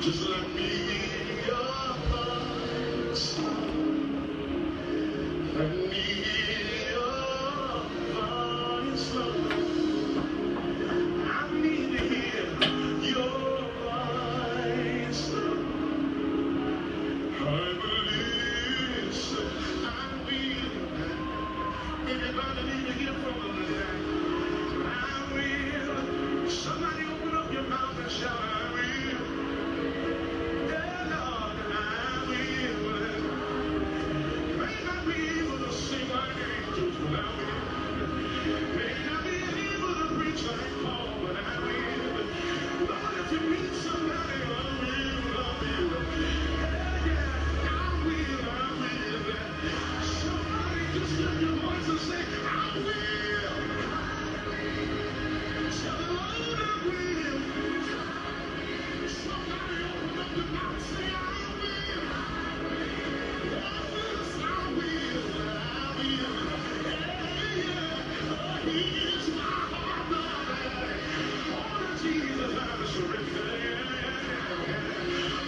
Just let me be your voice. Let me hear your voice, Lord. I need to hear your voice, Lord. I will listen. I will. Anybody need to hear from the Lord? I will. Somebody open up your mouth and shout, I will. Yeah, Lord, I will. May not be able to sing like angels, but I will. May not be able to preach like Paul, but I will. Lord, if you meet somebody, I will. Yeah, yeah, I will. Somebody just lift your voice and say, I will. Tell the Lord I will. Somebody open up your mouth and say, I will. Yes, I will. Yeah, here's my heart, Lord. All to Jesus I surrender.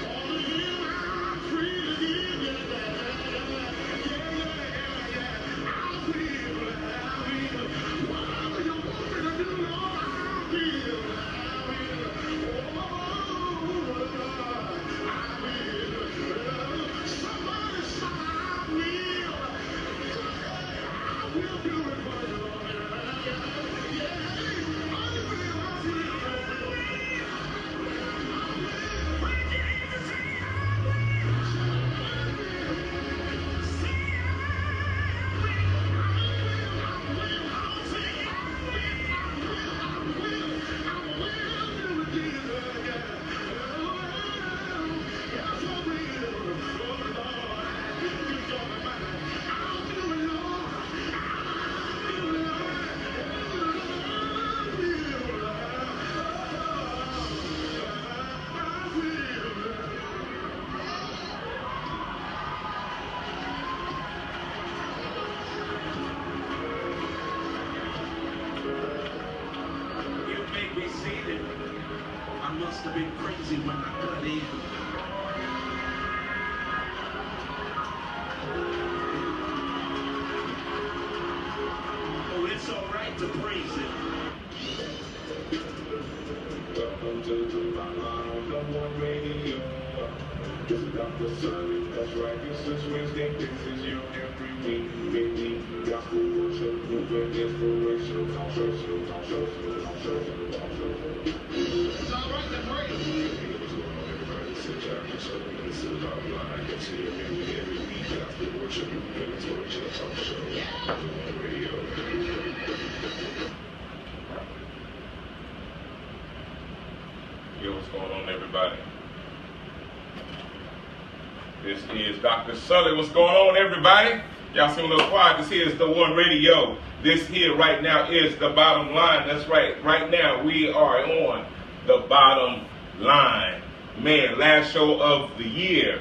All to Him I'm free to give. I will. Whatever you want me to do, Lord, I will. Somebody say, I will. I will do it for you, Lord. Yeah, I You may be seated. I must have been crazy when I got in. Oh, it's all right to praise Him. Welcome to the Bottom Line on Radio. This is Dr. Sunny. That's right. This is Wednesday. This is your every week. Midweek gospel worship, movement, inspirational talk show. It's all right to praise. Sit down and show me this is the Bottom Line. It's here every week gospel worship, movement, inspirational talk show on radio. Yo, what's going on, everybody? This is Dr. Sully. What's going on, everybody? Y'all seem a little quiet. This here is the One Radio. This here right now is the Bottom Line. That's right. Right now we are on the Bottom Line. Man, last show of the year.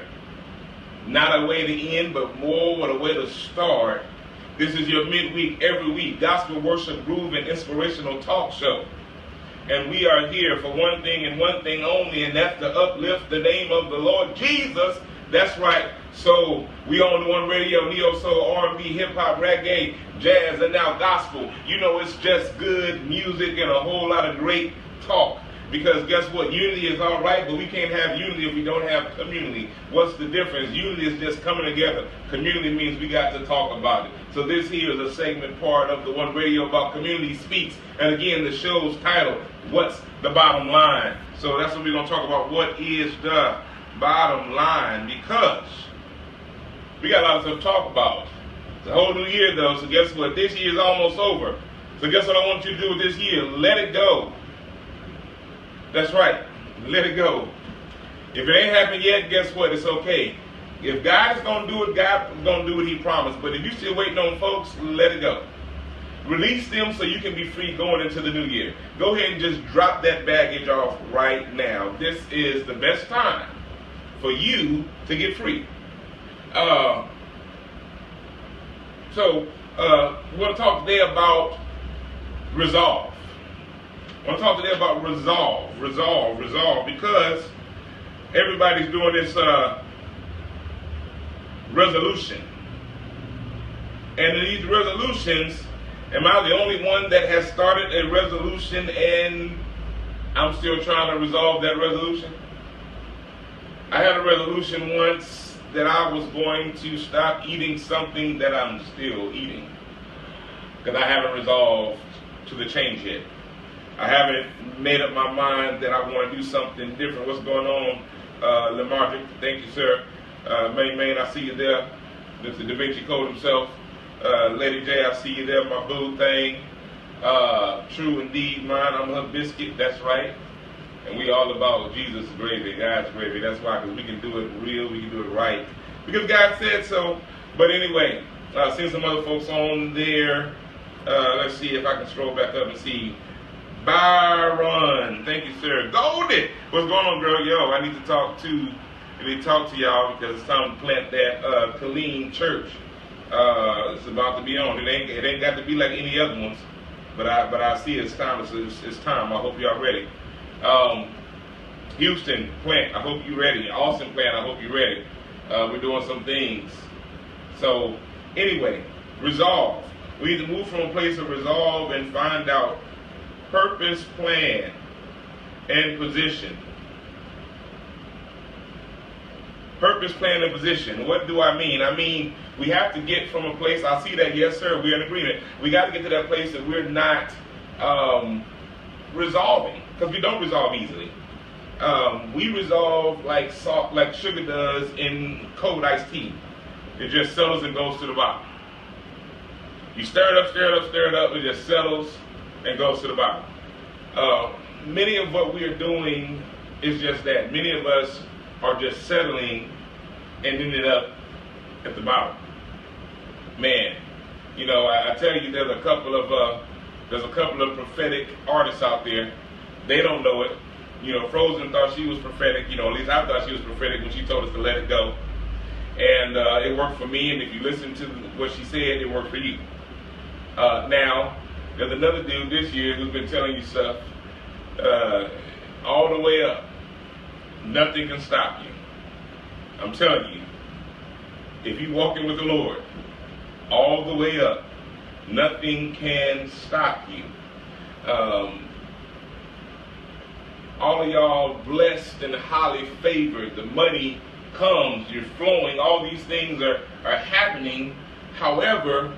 Not a way to end, but more what a way to start. This is your midweek, every week, gospel worship, groove, and inspirational talk show. And we are here for one thing and one thing only, and that's to uplift the name of the Lord Jesus. That's right. So we on the One Radio, neo soul, R&B, hip hop, reggae, jazz, and now gospel. You know, it's just good music and a whole lot of great talk. Because guess what? Unity is all right, but we can't have unity if we don't have community. What's the difference? Unity is just coming together. Community means we got to talk about it. So this here is a segment part of the One Radio about Community Speaks. And again, the show's title, What's the Bottom Line? So that's what we're going to talk about. What is the bottom line? Because we got a lot of stuff to talk about. It's a whole new year, though. So guess what? This year is almost over. So guess what I want you to do with this year? Let it go. That's right. Let it go. If it ain't happened yet, guess what? It's okay. If God is going to do it, God is going to do what He promised. But if you're still waiting on folks, let it go. Release them so you can be free going into the new year. Go ahead and just drop that baggage off right now. This is the best time for you to get free. So we want to talk today about resolve. I want to talk today about resolve, because everybody's doing this resolution. And in these resolutions, am I the only one that has started a resolution and I'm still trying to resolve that resolution? I had a resolution once that I was going to stop eating something that I'm still eating, because I haven't resolved to the change yet. I haven't made up my mind that I want to do something different. What's going on, Lamarcus? Thank you, sir. Main, I see you there. Mr. Da Vinci Code himself. Lady J, I see you there, my boo thing. True indeed, mine, I'm her biscuit, that's right. And we all about Jesus' gravy, God's gravy. That's why, because we can do it real, we can do it right. Because God said so. But anyway, I've seen some other folks on there. Let's see if I can scroll back up and see. Byron, thank you, sir. Golden, what's going on, girl? Yo, I need to talk to y'all because it's time to plant that Killeen church. It's about to be on. It ain't got to be like any other ones, but I see it's time. It's time. I hope y'all ready. Houston plant, I hope you're ready. Austin plant, I hope you're ready. We're doing some things. So anyway, resolve. We need to move from a place of resolve and find out purpose, plan, and position. Purpose, plan, and position. What do I mean? I mean, we have to get from a place, I see that, yes sir, we're in agreement. We got to get to that place that we're not resolving, because we don't resolve easily. We resolve like salt, like sugar does in cold iced tea. It just settles and goes to the bottom. You stir it up, it just settles and goes to the bottom. Many of what we are doing is just that. Many of us are just settling and ended up at the bottom. Man, you know, I tell you, there's a couple of prophetic artists out there. They don't know it. You know, Frozen thought she was prophetic. You know, at least I thought she was prophetic when she told us to let it go. And it worked for me. And if you listen to what she said, it worked for you. Now, there's another dude this year who's been telling you stuff all the way up. Nothing can stop you. I'm telling you, if you're walking with the Lord all the way up, nothing can stop you. All of y'all blessed and highly favored. The money comes, you're flowing, all these things are happening. However,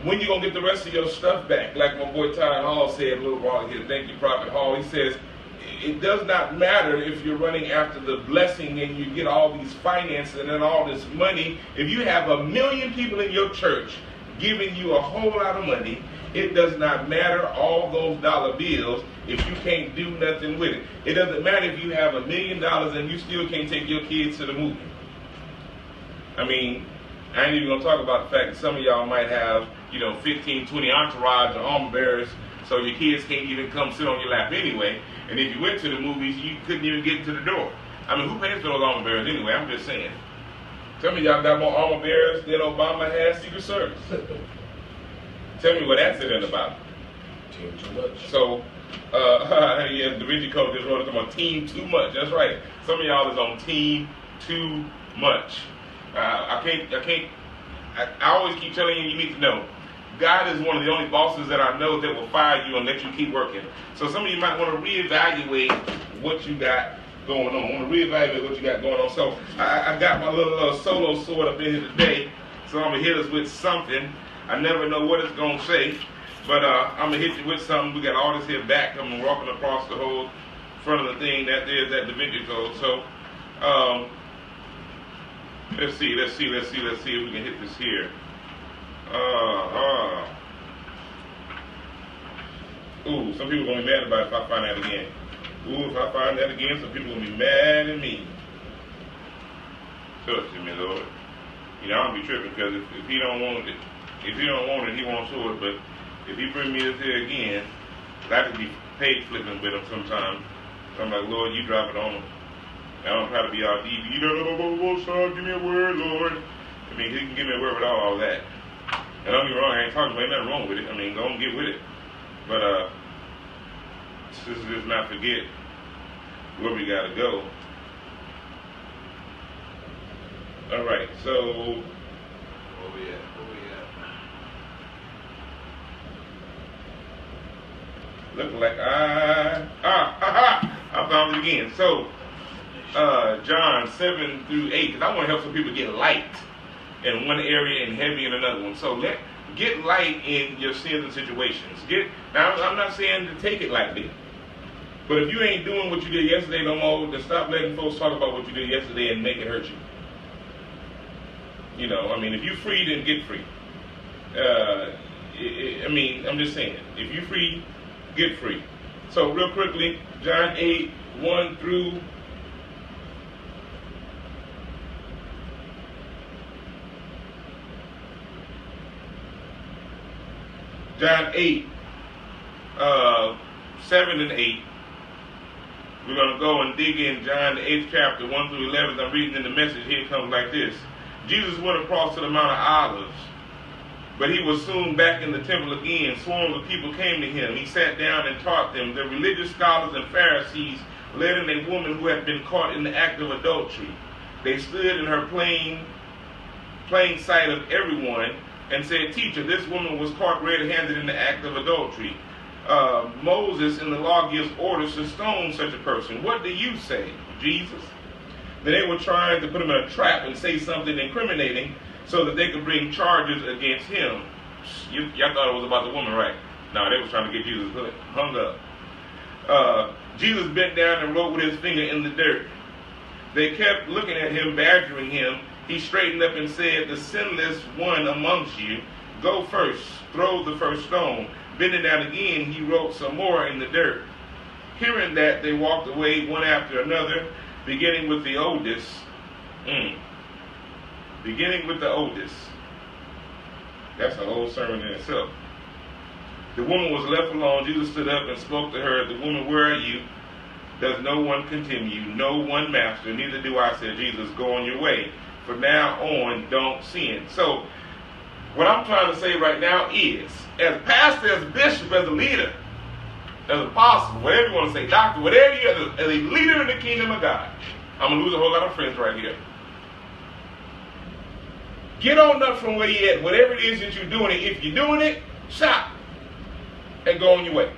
when you going to get the rest of your stuff back? Like my boy Ty Hall said a little while ago, thank you, Prophet Hall. He says, it does not matter if you're running after the blessing and you get all these finances and all this money. If you have 1 million people in your church giving you a whole lot of money, it does not matter all those dollar bills if you can't do nothing with it. It doesn't matter if you have $1 million and you still can't take your kids to the movie. I mean, I ain't even going to talk about the fact that some of y'all might have, 15, 20 entourage or armor bearers, so your kids can't even come sit on your lap anyway. And if you went to the movies, you couldn't even get to the door. I mean, who pays for those armor bearers anyway? I'm just saying. Some of y'all got more armor bearers than Obama has Secret Service. Tell me what that's in about. Team too much. So, yeah, Da Vinci Code just wrote it on Team Too Much. That's right. Some of y'all is on Team Too Much. I always keep telling you need to know. God is one of the only bosses that I know that will fire you and let you keep working. So some of you might want to reevaluate what you got going on. So I got my little solo sword up in here today. So I'm going to hit us with something. I never know what it's going to say. But I'm going to hit you with something. We got all this here back. I'm walking across the whole front of the thing. There's that Da Vinci Code. So let's see if we can hit this here. Ooh, some people are going to be mad about it if I find that again. Ooh, if I find that again, some people are going to be mad at me. Trust me, Lord. I don't be tripping, because if he don't want it, he won't show it. But if he bring me this here again, I could be page flipping with him sometimes. So I'm like, Lord, you drop it on him. I don't try to be all deep. You don't give me a word, Lord. I mean, he can give me a word without all that. And don't get me wrong, I ain't talking about nothing wrong with it. I mean, go and get with it. But let's just not forget where we gotta go. All right, so Where we at? look like I found it again. So John 7 through 8, because I want to help some people get light in one area and heavy in another one. So get light in your sins and situations. Now I'm not saying to take it lightly, but if you ain't doing what you did yesterday no more, then stop letting folks talk about what you did yesterday and make it hurt you. You know, I mean, if you free, then get free. I mean, I'm just saying, if you free, get free. So real quickly, John 8, 1 through John 8, 7 and 8. We're going to go and dig in John the 8th chapter, 1 through 11. I'm reading in the Message. Here it comes like this. Jesus went across to the Mount of Olives, but he was soon back in the temple again. Swarms of people came to him. He sat down and taught them. The religious scholars and Pharisees led in a woman who had been caught in the act of adultery. They stood in her plain sight of everyone and said, "Teacher, this woman was caught red-handed in the act of adultery. Moses in the law gives orders to stone such a person. What do you say, Jesus?" Then they were trying to put him in a trap and say something incriminating so that they could bring charges against him. Y'all thought it was about the woman, right? No, they were trying to get Jesus hung up. Jesus bent down and wrote with his finger in the dirt. They kept looking at him, badgering him. He straightened up and said, "The sinless one amongst you, go first, throw the first stone." Bending down again, he wrote some more in the dirt. Hearing that, they walked away one after another, beginning with the oldest. Beginning with the oldest. That's a whole sermon in itself. The woman was left alone. Jesus stood up and spoke to her. "The woman, where are you? Does no one condemn you?" "No one, Master." "Neither do I," said Jesus. "Go on your way. From now on, don't sin." So, what I'm trying to say right now is, as pastor, as bishop, as a leader, as apostle, whatever you want to say, doctor, whatever you are, as a leader in the kingdom of God, I'm going to lose a whole lot of friends right here. Get on up from where you're at, whatever it is that you're doing it. If you're doing it, stop and go on your way.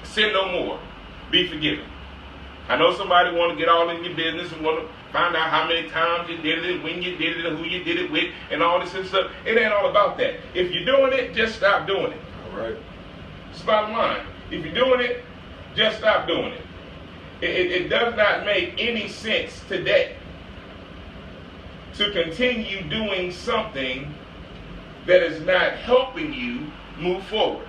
Sin no more. Be forgiven. I know somebody want to get all in your business and want to find out how many times you did it, when you did it, and who you did it with, and all this and stuff. It ain't all about that. If you're doing it, just stop doing it. All right. It's bottom line. If you're doing it, just stop doing it. It does not make any sense today to continue doing something that is not helping you move forward.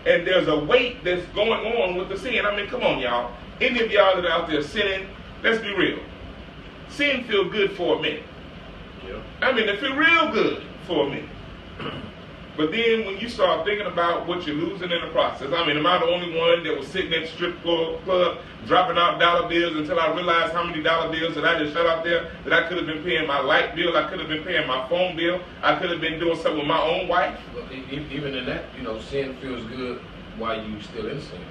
And there's a weight that's going on with the sin. I mean, come on, y'all. Any of y'all that are out there sinning, let's be real. Sin feel good for a minute. Yeah. I mean, it feel real good for a minute. But then when you start thinking about what you're losing in the process, I mean, am I the only one that was sitting at the strip club dropping out dollar bills until I realized how many dollar bills that I just shut out there, that I could have been paying my light bill, I could have been paying my phone bill, I could have been doing something with my own wife? Well, even in that, sin feels good while you still in sin.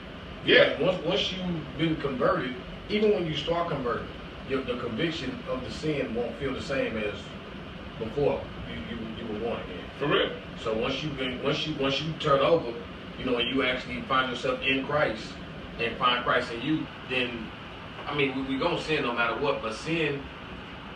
Yeah. Once you've been converted, even when you start converting, the conviction of the sin won't feel the same as before you were born again. For real. So once you turn over, and you actually find yourself in Christ and find Christ in you, then we're gonna sin no matter what. But sin,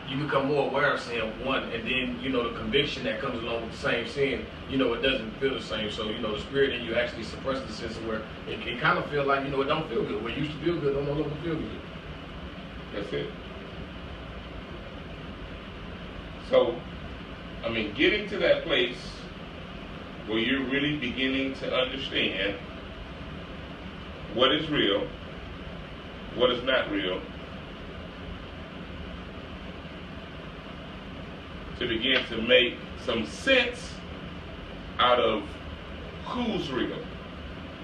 you become more aware of sin, one, and then the conviction that comes along with the same sin, it doesn't feel the same. So the spirit in you actually suppresses the sin, so where it kind of feel like it don't feel good. Where it used to feel good, don't no longer feel good. That's it. So, getting to that place where you're really beginning to understand what is real, what is not real, to begin to make some sense out of who's real.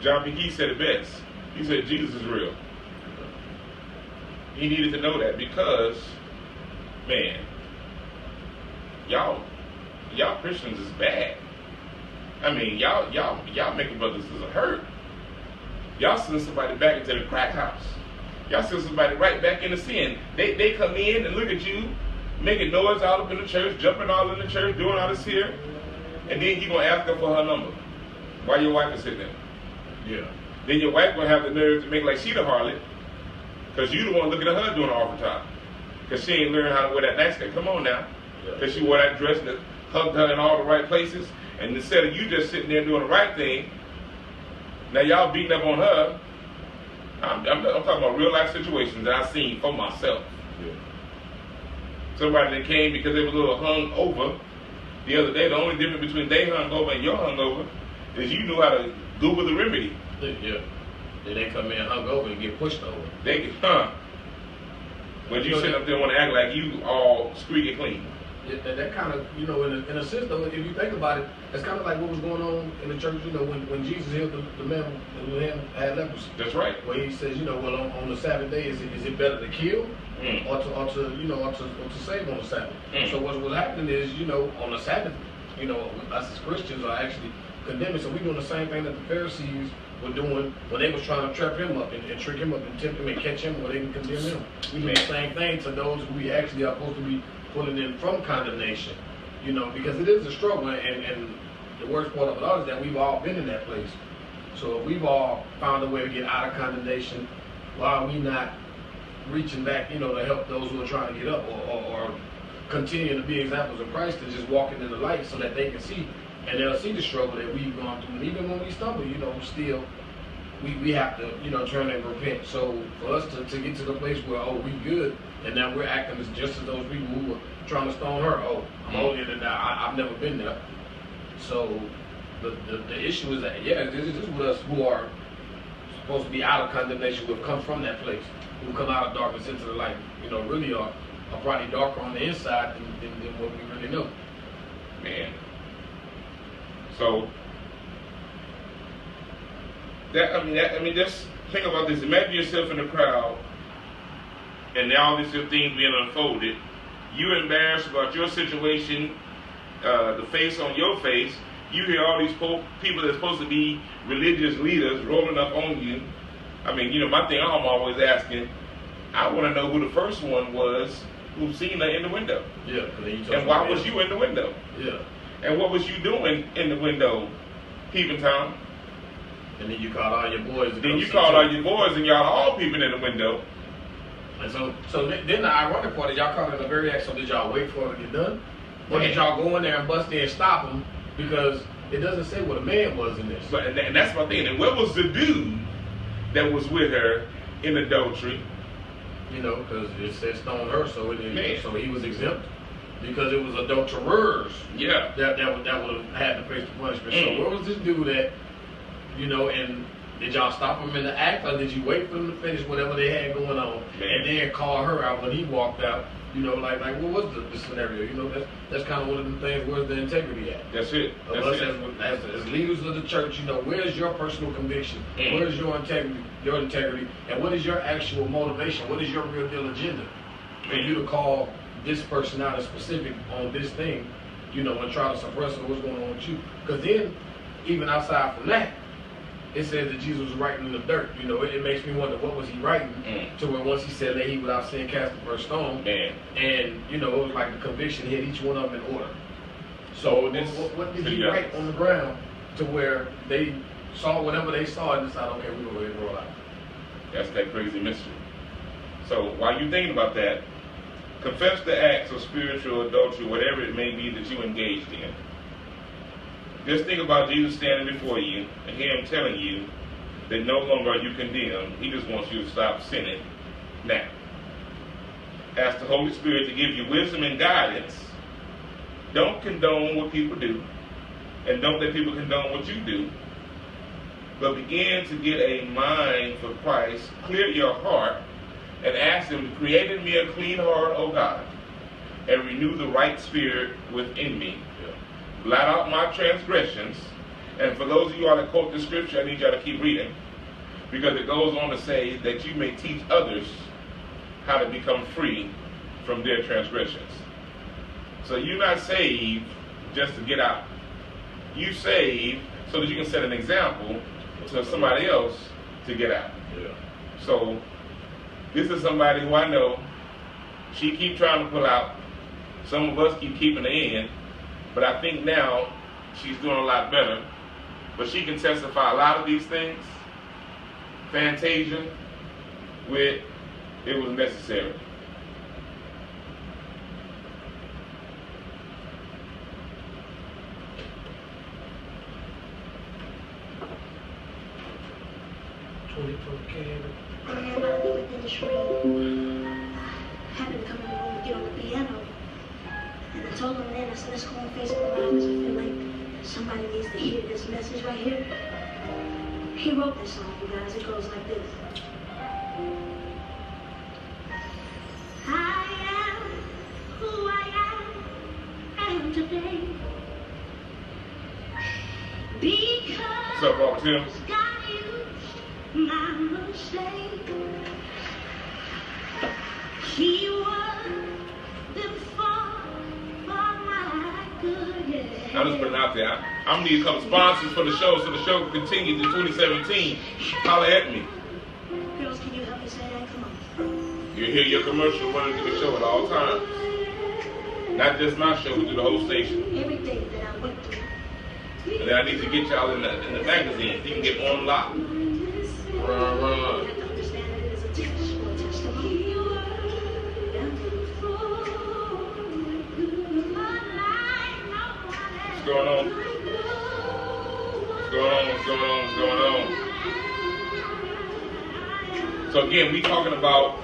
John P. said it best. He said Jesus is real. He needed to know that because, man, y'all Christians is bad. Y'all making brothers is a hurt. Y'all send somebody back into the crack house. Y'all send somebody right back into sin. They come in and look at you, making noise all up in the church, jumping all in the church, doing all this here, and then you gonna ask her for her number while your wife is sitting there. Yeah. Then your wife gonna have the nerve to make like she the harlot, because you the one looking at her doing the overtime, because she ain't learned how to wear that nightstick. Come on now, because she wore that dress that hugged her in all the right places, and instead of you just sitting there doing the right thing, now y'all beating up on her. I'm talking about real life situations that I've seen for myself. Yeah. Somebody that came because they were a little hung over the other day. The only difference between they hung over and your hung over is you knew how to Google the remedy. Yeah. Then they come in hung over and get pushed over. They get, but you sit up there and want to act like you all squeaky clean. Yeah, that kind of, you know, in a sense though, if you think about it, it's kind of like what was going on in the church, you know, when Jesus healed the man who had leprosy. That's right. Where he says, you know, well, on the Sabbath day, is it better to kill or to save on the Sabbath? So what's happening is, you know, on the Sabbath, you know, us as Christians are actually condemning. So we're doing the same thing that the Pharisees were doing when they was trying to trap him up and trick him up and tempt him and catch him where they can condemn him. We do the same thing to those who we actually are supposed to be pulling in from condemnation, you know, because it is a struggle, and the worst part of it all is that we've all been in that place. So if we've all found a way to get out of condemnation, why are we not reaching back, you know, to help those who are trying to get up, or continuing to be examples of Christ and just walking in the light so that they can see, and they'll see the struggle that we've gone through. And even when we stumble, you know, still we have to, you know, turn and repent. So for us to get to the place where, oh, we good, and now we're acting just as those people who were trying to stone her. Oh, I'm holier than that. I've never been there. So the issue is that, yeah, this is with us who are supposed to be out of condemnation, who have come from that place, who come out of darkness into the light, you know, really are probably darker on the inside than what we really know. Man. So just think about this. Imagine yourself in the crowd, and all these things being unfolded. You're embarrassed about your situation, the face on your face. You hear all these people that's supposed to be religious leaders rolling up on you. I mean, you know, my thing I'm always asking, I want to know who the first one was who seen her in the window. Yeah. And why was you in the window? Yeah. And what was you doing in the window, peeping Tom? And then you called all your boys. Then you called all your boys, and y'all all peeping in the window. And so then the ironic part is y'all caught in the very act. So did y'all wait for it to get done, or did y'all go in there and bust in and stop them? Because it doesn't say what a man was in this. But and that's my thing. And what was the dude that was with her in adultery? You know, because it said stone her, so so he was exempt because it was adulterers. Yeah. That would have had to face the punishment. So where was this dude at? You know, and did y'all stop him in the act, or did you wait for him to finish whatever they had going on, and then call her out when he walked out? You know, like what was the scenario? You know, that's kind of one of the things. Where's the integrity at? That's it. Us as leaders of the church, you know, where's your personal conviction? Where's your integrity, and what is your actual motivation? What is your real deal agenda for you to call this person out as specific on this thing? You know, and try to suppress what's going on with you? Because then, even outside from that, it says that Jesus was writing in the dirt. You know, it makes me wonder, what was he writing? To where once he said that he without sin cast the first stone, and you know, it was like the conviction hit each one of them in order. So what did he write on the ground to where they saw whatever they saw and decided, okay, we're going to go ahead and roll out? That's that crazy mystery. So while you're thinking about that, confess the acts of spiritual adultery, whatever it may be that you engaged in. Just think about Jesus standing before you and hear him telling you that no longer are you condemned. He just wants you to stop sinning now. Ask the Holy Spirit to give you wisdom and guidance. Don't condone what people do, and don't let people condone what you do. But begin to get a mind for Christ. Clear your heart and ask him to create in me a clean heart, O God, and renew the right spirit within me. Blot out my transgressions. And for those of you all that quote the scripture, I need y'all to keep reading, because it goes on to say that you may teach others how to become free from their transgressions. So you're not saved just to get out. You saved so that you can set an example to somebody else to get out. Yeah. So this is somebody who I know, she keep trying to pull out. Some of us keep keeping her in, but I think now she's doing a lot better. But she can testify a lot of these things. Fantasia, with it was necessary. Everybody within the stream happened to come in the room and get on the piano. And I told him then, I said, let's go on Facebook Live because I feel like somebody needs to hear this message right here. He wrote this song, you guys. It goes like this. I am who I am today. Because What's up, Robert Tim? God used my mistake. He worked them for my good, yeah. I'm just putting it out there. I'm going to need a couple sponsors for the show so the show can continue to 2017. Holler at me. Girls, can you help me say that? Come on. You hear your commercial running through the show at all times. Not just my show, but through the whole station. Every day that I went through. And then I need to get y'all in the magazine so you can get on lock. Run. You have to understand that it is a test or a testimony. What's going on? What's going on? What's going on? What's going on? So again, we talking about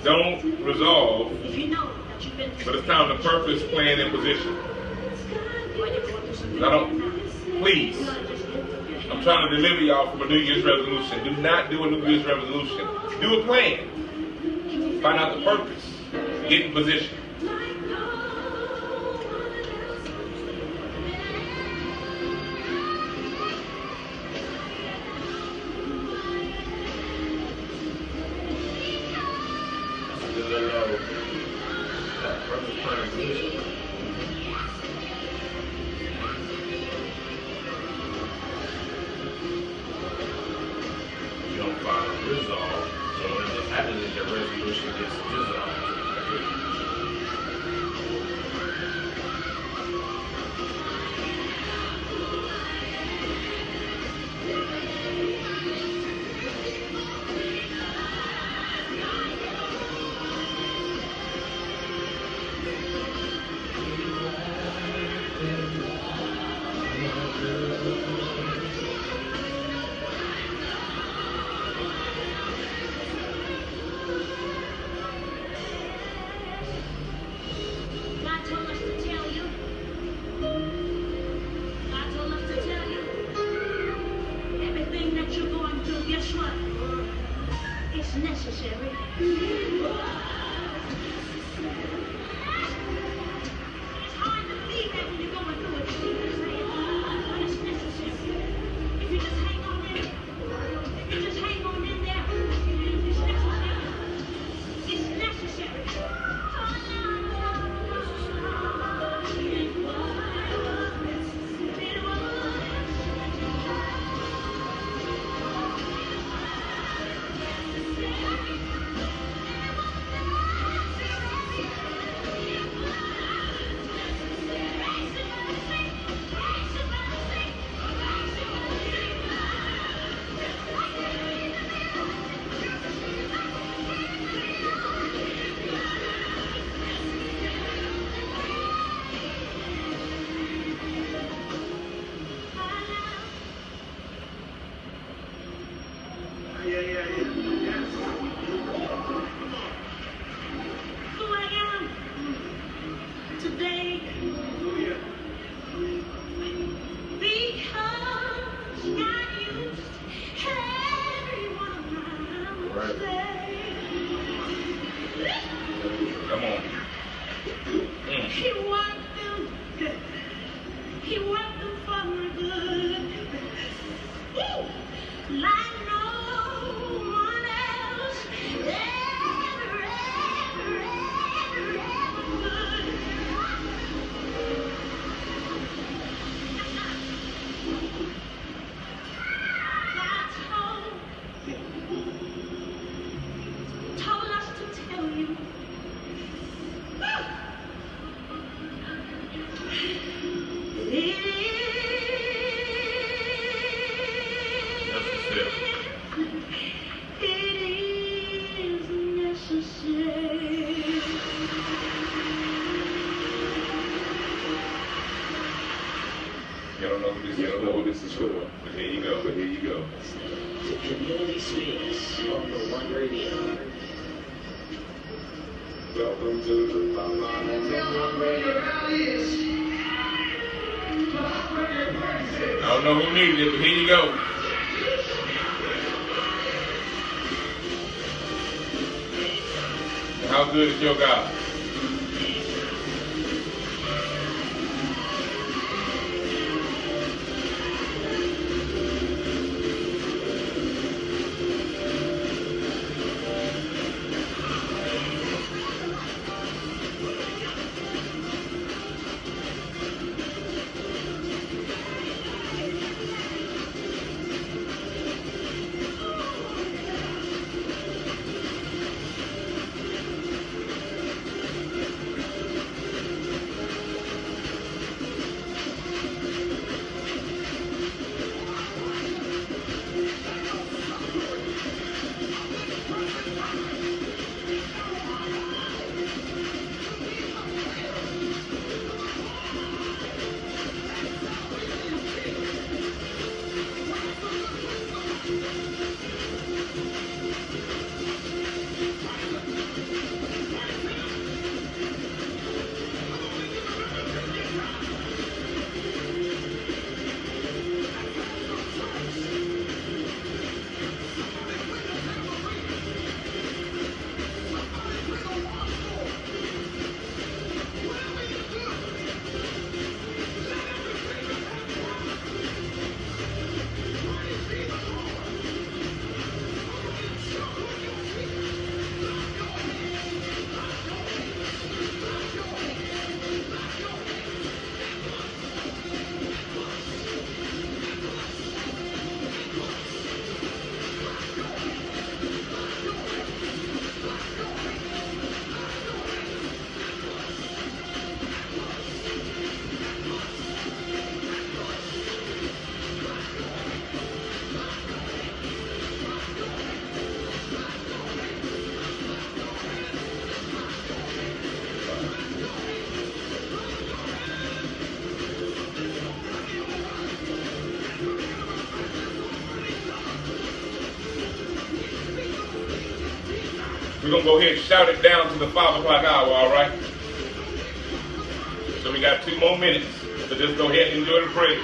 don't resolve, If you know that you've been but it's time to purpose, plan, and position. I don't, please, I'm trying to deliver y'all from a New Year's resolution. Do not do a New Year's resolution. Do a plan. Find out the purpose. Get in position. necessary. It's hard to believe that when you're going through it, but it's necessary. If you just hang on in there, if you just hang on in there, it's necessary. It's necessary. You don't know who this is for. But here you go. The community space on the One Radio. Welcome to the Mama and One Radio. I don't know who needed it, but here you go. How good is your God? We're going to go ahead and shout it down to the 5 o'clock hour, all right? So we got 2 more minutes. So just go ahead and enjoy the praise.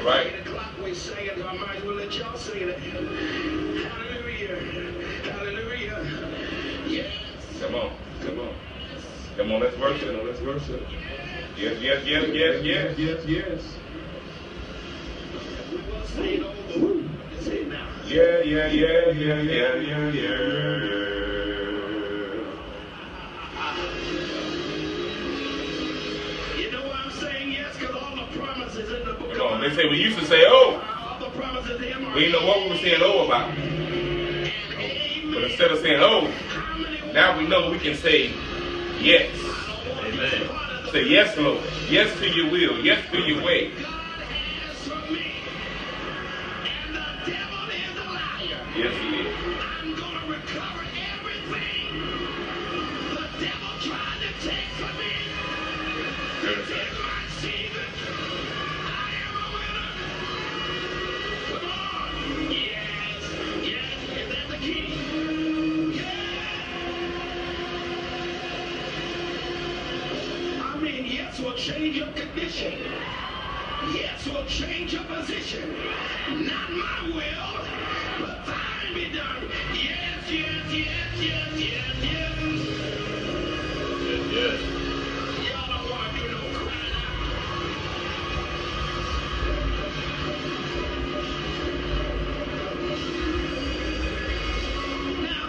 Right. 8 o'clock we sing it, so I might as well let y'all sing it. Hallelujah. Hallelujah. Yes. Come on, let's worship. Yes. We will sing it over. Let's say it now. Yeah. You know why I'm saying yes? Because all the promises in the book. Come on, they say we used to say, oh. All the promises in him are. We didn't know what we were saying oh about. But instead of saying oh, now we know we can say yes. Amen. Say yes, Lord. Yes to your will. Yes to your way. Yes, he is. I'm going to recover everything the devil tried to take from me. It's in my season. I am a winner. Come on. Yes. Is that the key? Yeah. I mean, yes will change your condition. Yes will change your position. Not my will, but thine be done. Yes. Yes. Y'all don't want to do no crying out. Now,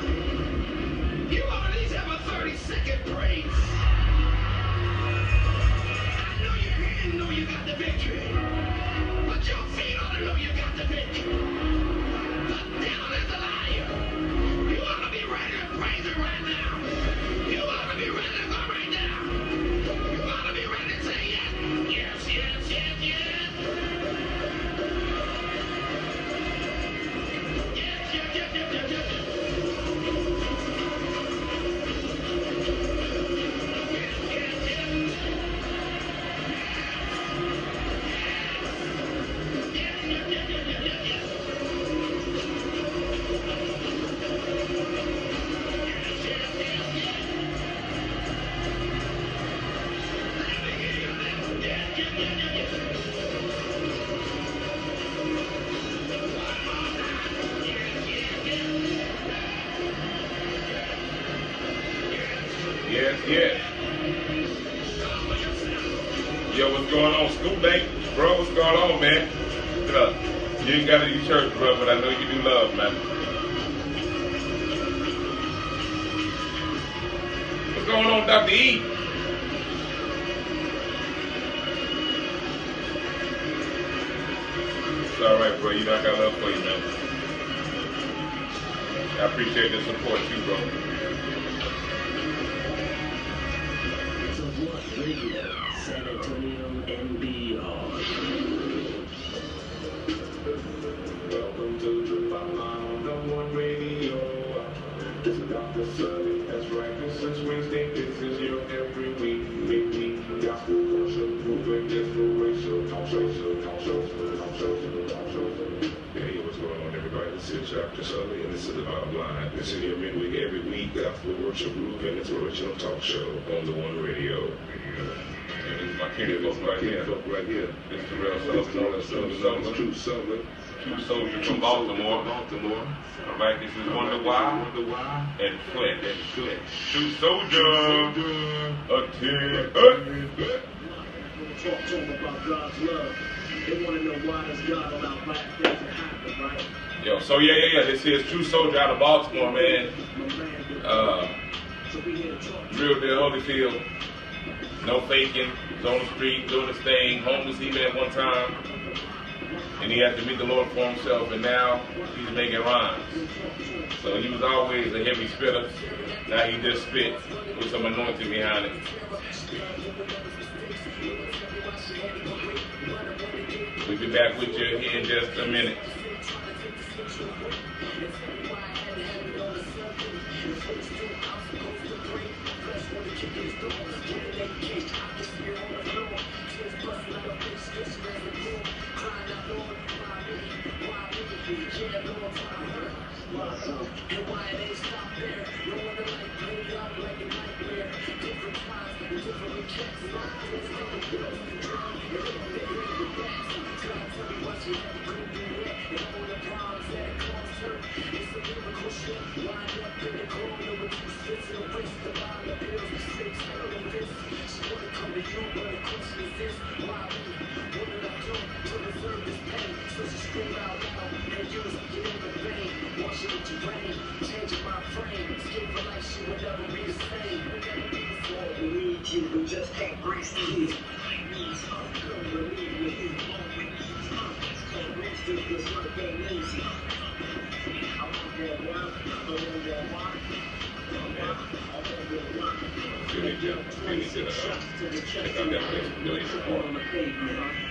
you ought at least have a 30-second praise. Yes, yes. Yo, what's going on? Scoop Bank, bro, what's going on, man? Look, you ain't got any church, bro, but I know you do love, man. What's going on, Dr. E? It's all right, bro. You know I got love for you, man. I appreciate the support too, bro. San Antonio and beyond. Welcome to the Bottom Line, the One Radio. This is Dr. Sully. That's right. This is Wednesday. This is your every week. Gospel, worship, movement, inspirational, talk show. Hey, what's going on, everybody? This is Dr. Sully, and this is the Bottom Line. This is your midweek every week. Gospel, worship, movement, inspirational talk show on the One Radio. This is my kinfolk right here. This is the real Sullivan, True Soldier from Baltimore. All right, this is Wonder Why and Flesh. True Soldier. Talk to them about God's love. They want to know why does God allow bad things to happen, right? Yo, so yeah. This is True Soldier out of Baltimore, man. Real deal Holyfield. No faking. He's on the street doing his thing. Homeless even at one time. And he had to meet the Lord for himself, and now he's making rhymes. So he was always a heavy spitter. Now he just spits with some anointing behind it. We'll be back with you here in just a minute.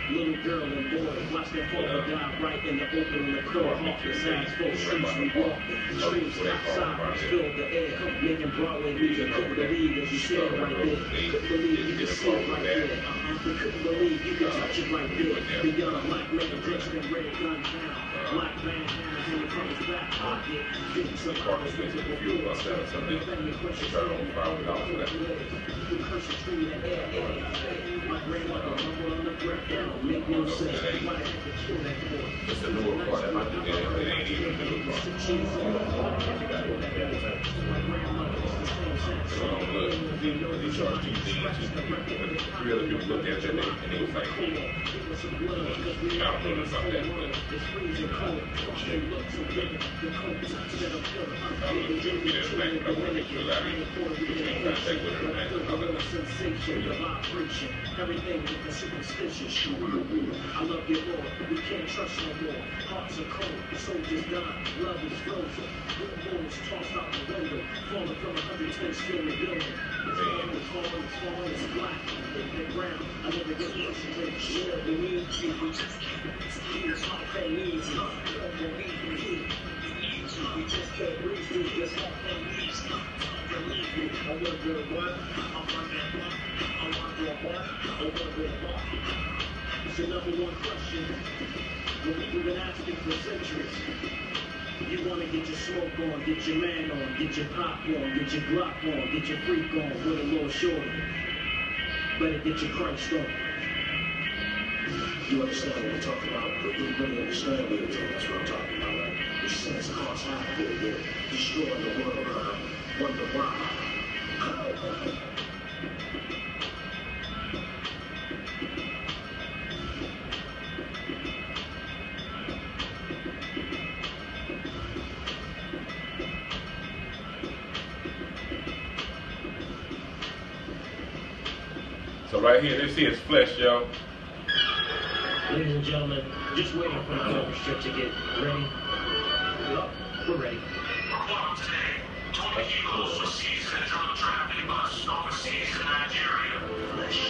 Little girl and boy, watch their father die right in the open in the car. Off the sides, full streets we walk. Streets outside, fill the air. Making Broadway music, couldn't believe that you said right there. Couldn't believe you could see it right there. We couldn't believe you could touch it right there. The young black man dressed in red gun down. Black bandanas in the front back pocket. Big survivors with the fuel bus down or something. They try to own $5 for that. You curse a tree in the air. My grandmother humble on the ground. Make no sense. Why the heck did kill that boy? It's the newer part. That might be there. It ain't even the newer part. So don't look. They charge 2 things. 3 other people looked at that and they was like, I don't know about that, but I don't know if you'll be there tonight, but I want to make sure that I in contact with her tonight. Everything with the superstition. I love your Lord. We can't trust no more. Hearts are cold. Soldiers die. Love is frozen. Good bones tossed out the window. Falling from 110-story building. It's falling, it's black. Hit the ground. I never get worse. Yeah, we need people. Here's how they need you. Don't believe me. We just can't breathe. We just have to leave. I want to what? I want that what? I want that what? I want that what? It's the number one question. What we've been asking for centuries. You want to get your smoke on, get your man on, get your pop on, get your Glock on, get your freak on with a little shorter. Better get your Christ on. You understand what we're talking about? You really understand what we're talking about? That's what I'm talking about, right? The sense cause havoc, yeah. Destroying the world, wonder why. So right here, this here is flesh, yo. Ladies and gentlemen, just waiting for the film strip to get ready. Yup, we're ready. Report today. 20 kilos were seized in a drug trafficking bus overseas in Nigeria.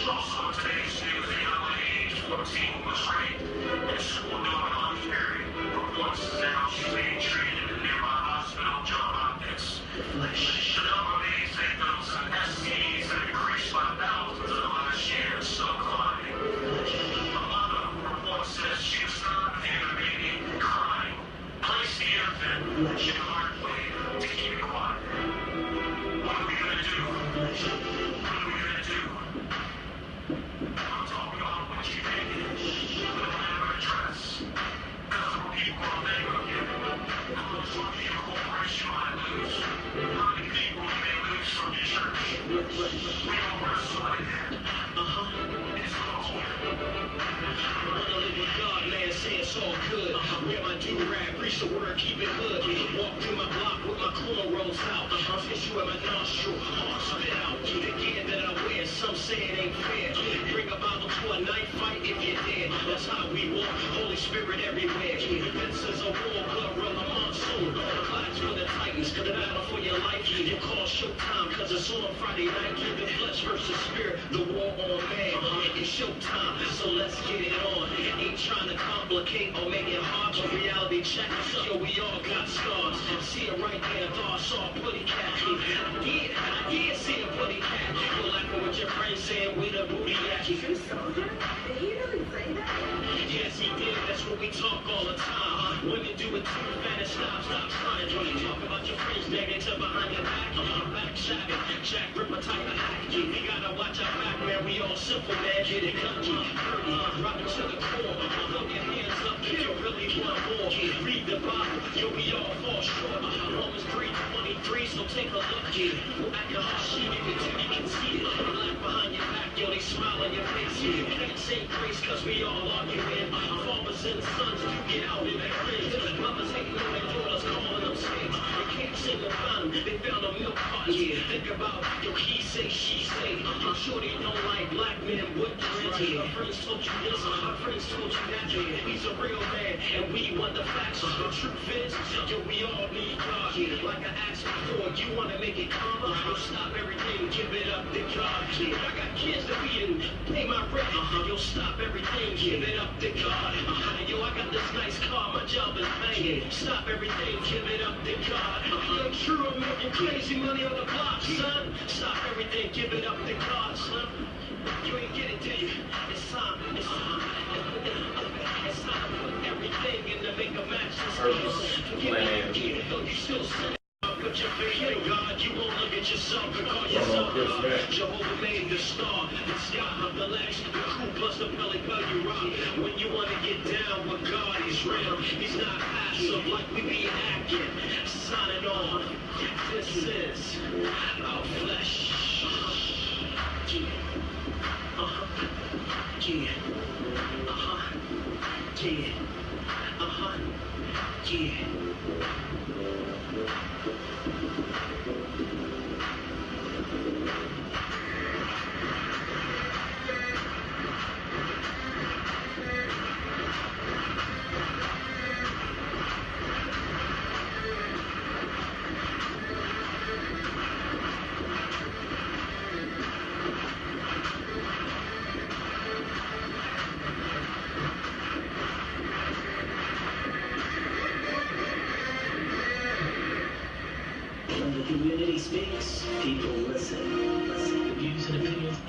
Also today's news, a young lady aged 14 was raped in school during a lunch period. Reports now she's being treated in nearby hospital drug optics. The number of AIDS victims and STDs have increased by thousands in the last year and still climbing. A mother report says she was found with the baby crying. Place the infant in a hard way to keep it quiet. What are we gonna do? What are we gonna do? I'm talking about what you think. We don't have an address. Because of people are there again. How much money your corporation might lose? How many people you may lose from your church? We don't wrestle like that. It's cold. Wanna live with God, man, say it's all good. Wear my do-rag, preach the word, keep it hood. Walk through my block with my cornrows out. Tissue at my nostril, heart spit out. The gear that I wear, some say it ain't fair. Bring a Bible to a knife fight if you're dead. That's how we walk, Holy Spirit everywhere. Defenses of war, blood run the monsoon. Class for the Titans, the battle for your life. You call showtime, cause it's on Friday night. The flesh versus spirit, the war on man. It's showtime, so let's get it on. Ain't trying to complicate or make it hard, but reality check. Yo, we all got scars. See it right there, thought I saw a putty cat. Yeah, see a putty cat. You're laughing with your friends saying we the booty at. True soldier? Did he really say that? Yes, he did. That's what we talk all the time. Women do it too. Fat and stop trying. When you talk about your friends negative behind your back, back shagging, Jack Ripper type of hack. We gotta watch our back, man. We all simple, man. Get it country, dirty, rock it to the core. Hold your hands up if you really want more. Read the Bible, yo, we all fall short. Romans 3:23, so take a look. At your heart, shit, you can see it. Black behind your back, yo, they smile on your face. You can't say grace, cause we all arguing. Fathers and sons, you get out in that cringe. Mothers hating on their daughters, calling them snakes. They can't sing the fountain, they found a milk carton. Think about, yo, he say, she say. I'm sure they don't like black men with dreads. Our friends told you this, our friends told you that. He's a real man, and we want the facts. The truth is, yo, we all need God. Like I asked before, you wanna make it calmer? Yo, stop everything, give it up to God. I got kids to feed and pay my rent. Yo, stop everything, give it up to God. Yo, I got this nice car, my job is banging. Stop everything, give it up to God. Yo, true, I'm making crazy money on the block, son. Stop everything, give it up to God, son. You ain't get it, do you? It's time, it's time. It's time to put everything in the make a match. You still sin. Put your faith in God, you won't look at yourself and call yourself God. Jehovah made the star, the sky, the legs, the crew plus the belly bell you rock. When you want to get down with God, he's real. He's not passive like we be acting. Signing on, this is our flesh. Yeah. Yeah. Yeah. Yeah. When the community speaks, people listen. Listen. The views and opinions.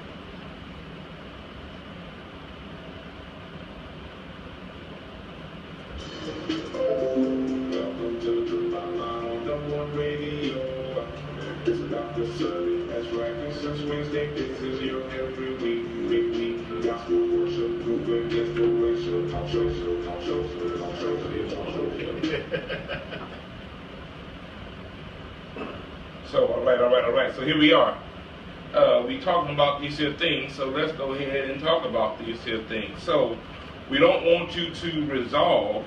Welcome to the bottom on the one radio. This is Dr. Sully. That's right. Since Wednesday, this is your every week. Gospel worship movement. So, all right. So here we are. We talking about these here things, so let's go ahead and talk about these here things. So, we don't want you to resolve.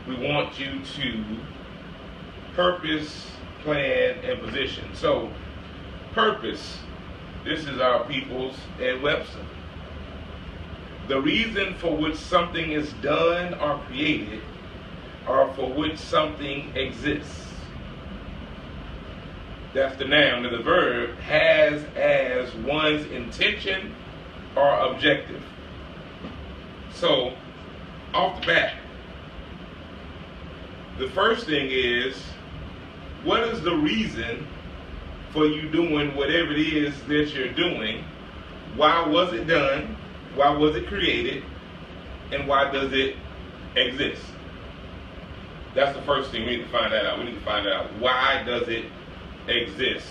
We want you to purpose, plan, and position. So, purpose. This is our people's Ed Webster. The reason for which something is done or created, or for which something exists. That's the noun. And the verb has as one's intention or objective. So, off the bat, the first thing is, what is the reason for you doing whatever it is that you're doing? Why was it done? Why was it created? And why does it exist? That's the first thing we need to find that out. We need to find out, why does it exist?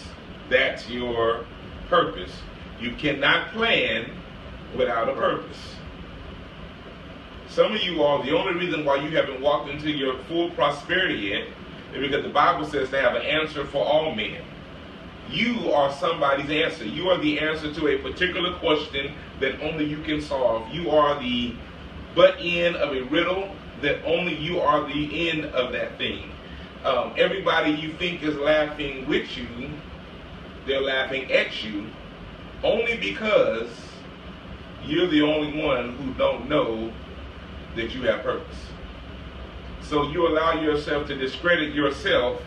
That's your purpose. You cannot plan without a purpose. Some of you all, the only reason why you haven't walked into your full prosperity yet is because the Bible says they have an answer for all men. You are somebody's answer. You are the answer to a particular question that only you can solve. You are the butt end of a riddle that only you are the end of that thing. Everybody you think is laughing with you, they're laughing at you only because you're the only one who don't know that you have purpose. So you allow yourself to discredit yourself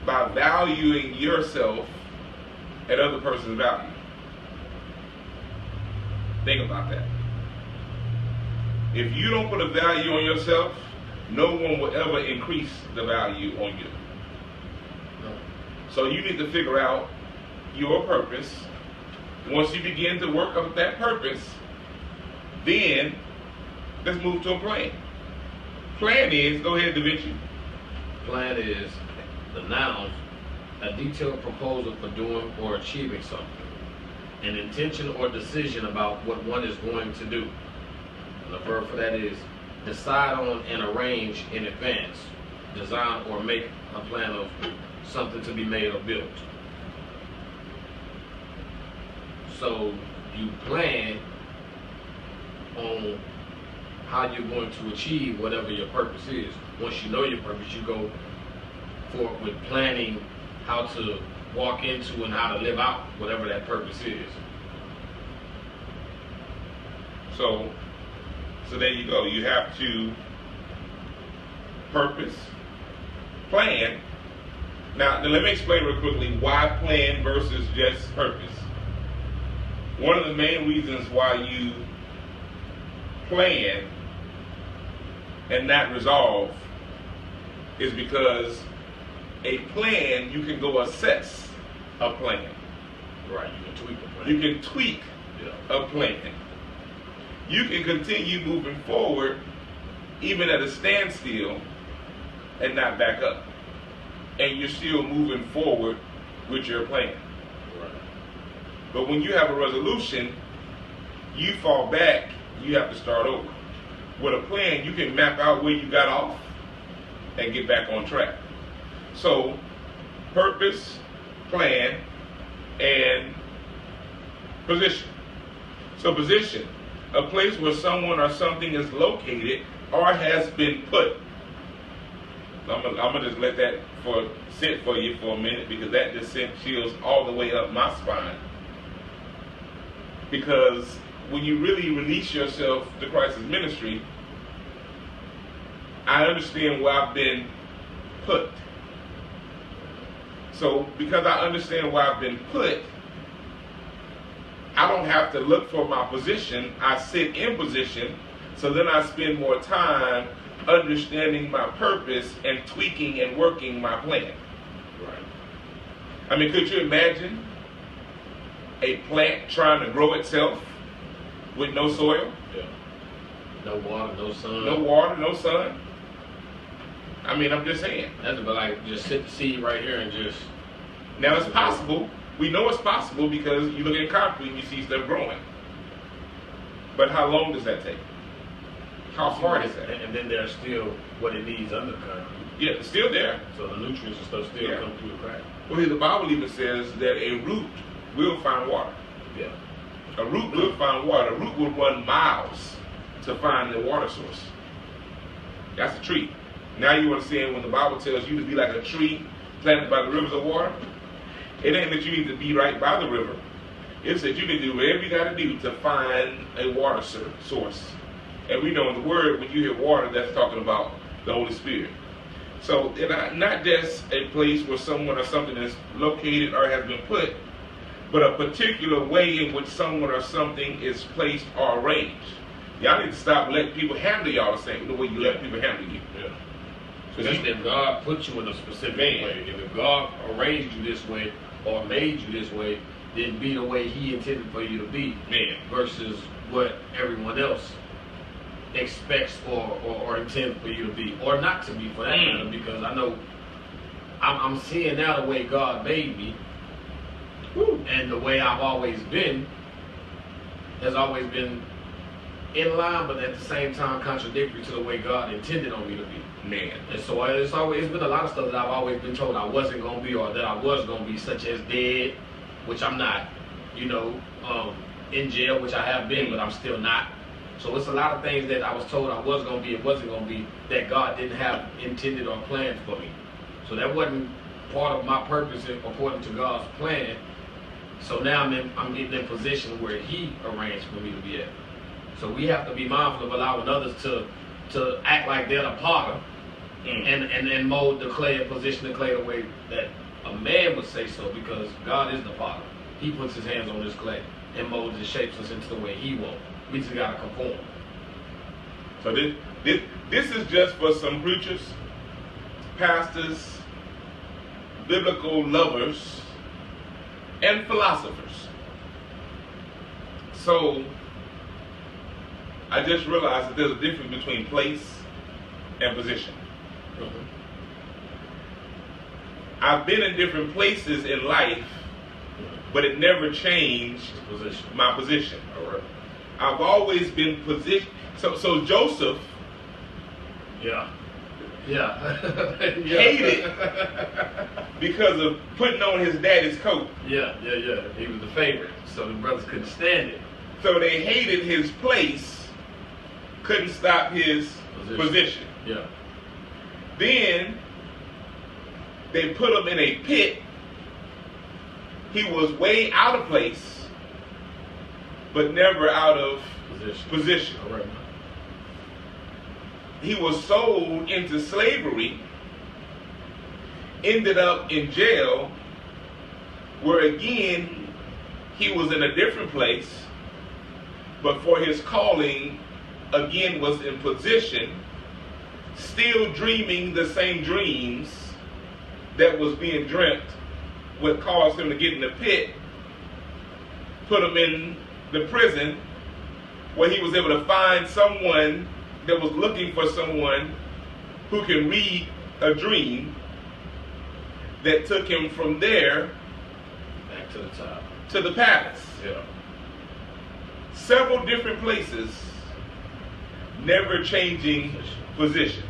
by valuing yourself at other person's value. Think about that. If you don't put a value on yourself, no one will ever increase the value on you. So you need to figure out your purpose. Once you begin to work on that purpose, then let's move to a plan. Plan is, go ahead, Da Vinci. Plan is the noun, a detailed proposal for doing or achieving something, an intention or decision about what one is going to do. And the verb for that is decide on and arrange in advance, design or make a plan of something to be made or built. So you plan on how you're going to achieve whatever your purpose is. Once you know your purpose, you go forward with planning how to walk into and how to live out whatever that purpose is. So there you go. You have to purpose, plan. Now let me explain real quickly why plan versus just purpose. One of the main reasons why you plan and not resolve is because a plan, you can go assess a plan. Right, you can tweak the plan. You can tweak a plan. You can continue moving forward even at a standstill and not back up. And you're still moving forward with your plan. Right. But when you have a resolution, you fall back, you have to start over. With a plan, you can map out where you got off and get back on track. So, purpose, plan, and position. So position, a place where someone or something is located or has been put. I'm gonna just let that sit for you for a minute, because that just sent chills all the way up my spine. Because when you really release yourself to Christ's ministry, I understand where I've been put. So because I understand where I've been put, I don't have to look for my position. I sit in position, so then I spend more time understanding my purpose and tweaking and working my plan. Right. I mean, could you imagine a plant trying to grow itself with no soil? Yeah. No water, no sun. No water, no sun. I mean, I'm just saying. That's about like just sit the seed right here and just. Now it's possible. We know it's possible because you look at concrete and you see stuff growing. But how long does that take? How hard is that? And then there's still what it needs under the concrete. Yeah, it's still there. So the nutrients and stuff still come through the crack. Well, here the Bible even says that a root will find water. Yeah. A root will find water. A root will run miles to find the water source. That's a tree. Now you understand when the Bible tells you to be like a tree planted by the rivers of water, it ain't that you need to be right by the river. It's that you can do whatever you got to do to find a water source. And we know in the Word, when you hear water, that's talking about the Holy Spirit. So it's not just a place where someone or something is located or has been put, but a particular way in which someone or something is placed or arranged. Y'all need to stop letting people handle y'all the same the way you let people handle you. Yeah. Because if God put you in a specific way, if God arranged you this way or made you this way, then be the way He intended for you to be, versus what everyone else expects or intends for you to be, or not to be for that matter. Because I know I'm seeing now the way God made me, and the way I've always been has always been in line, but at the same time contradictory to the way God intended on me to be. And so it's been a lot of stuff that I've always been told I wasn't going to be, or that I was going to be, such as dead, which I'm not, in jail, which I have been, but I'm still not. So it's a lot of things that I was told I was going to be and wasn't going to be that God didn't have intended or planned for me. So that wasn't part of my purpose according to God's plan. So now I'm getting in position where He arranged for me to be at. So we have to be mindful of allowing others to act like they're the potter and mold the clay and position the clay the way that a man would say so, because God is the potter. He puts His hands on this clay and molds and shapes us into the way He wants. We just got to conform. So this is just for some preachers, pastors, biblical lovers, and philosophers. So I just realized that there's a difference between place and position. I've been in different places in life, but it never changed my position. I've always been positioned. So Joseph hated because of putting on his daddy's coat. He was the favorite, so the brothers couldn't stand it. So they hated his place, couldn't stop his position. Then they put him in a pit. He was way out of place, but never out of position. He was sold into slavery, ended up in jail, where again he was in a different place, but for his calling again was in position, still dreaming the same dreams that was being dreamt, what caused him to get in the pit, put him in the prison, where he was able to find someone that was looking for someone who can read a dream, that took him from there back to the top, to the palace. Several different places, never changing position.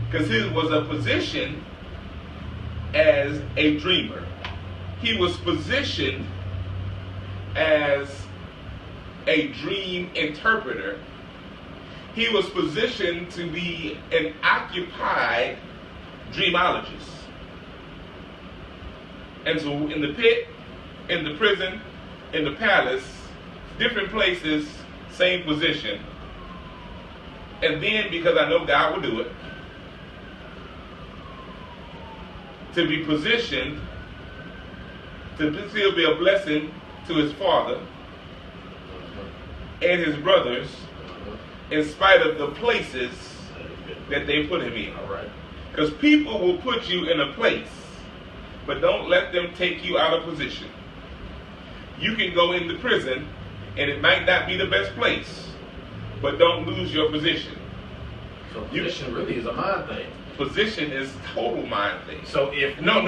Because his was a position as a dreamer. He was positioned as a dream interpreter. He was positioned to be an occupied dreamologist. And so in the pit, in the prison, in the palace, different places, same position. And then, because I know God will do it, to be positioned to still be a blessing to his father and his brothers, in spite of the places that they put him in. Because people will put you in a place, but don't let them take you out of position. You can go into prison, and it might not be the best place, but don't lose your position. So position really is a mind thing. Position is total mind thing. So if no.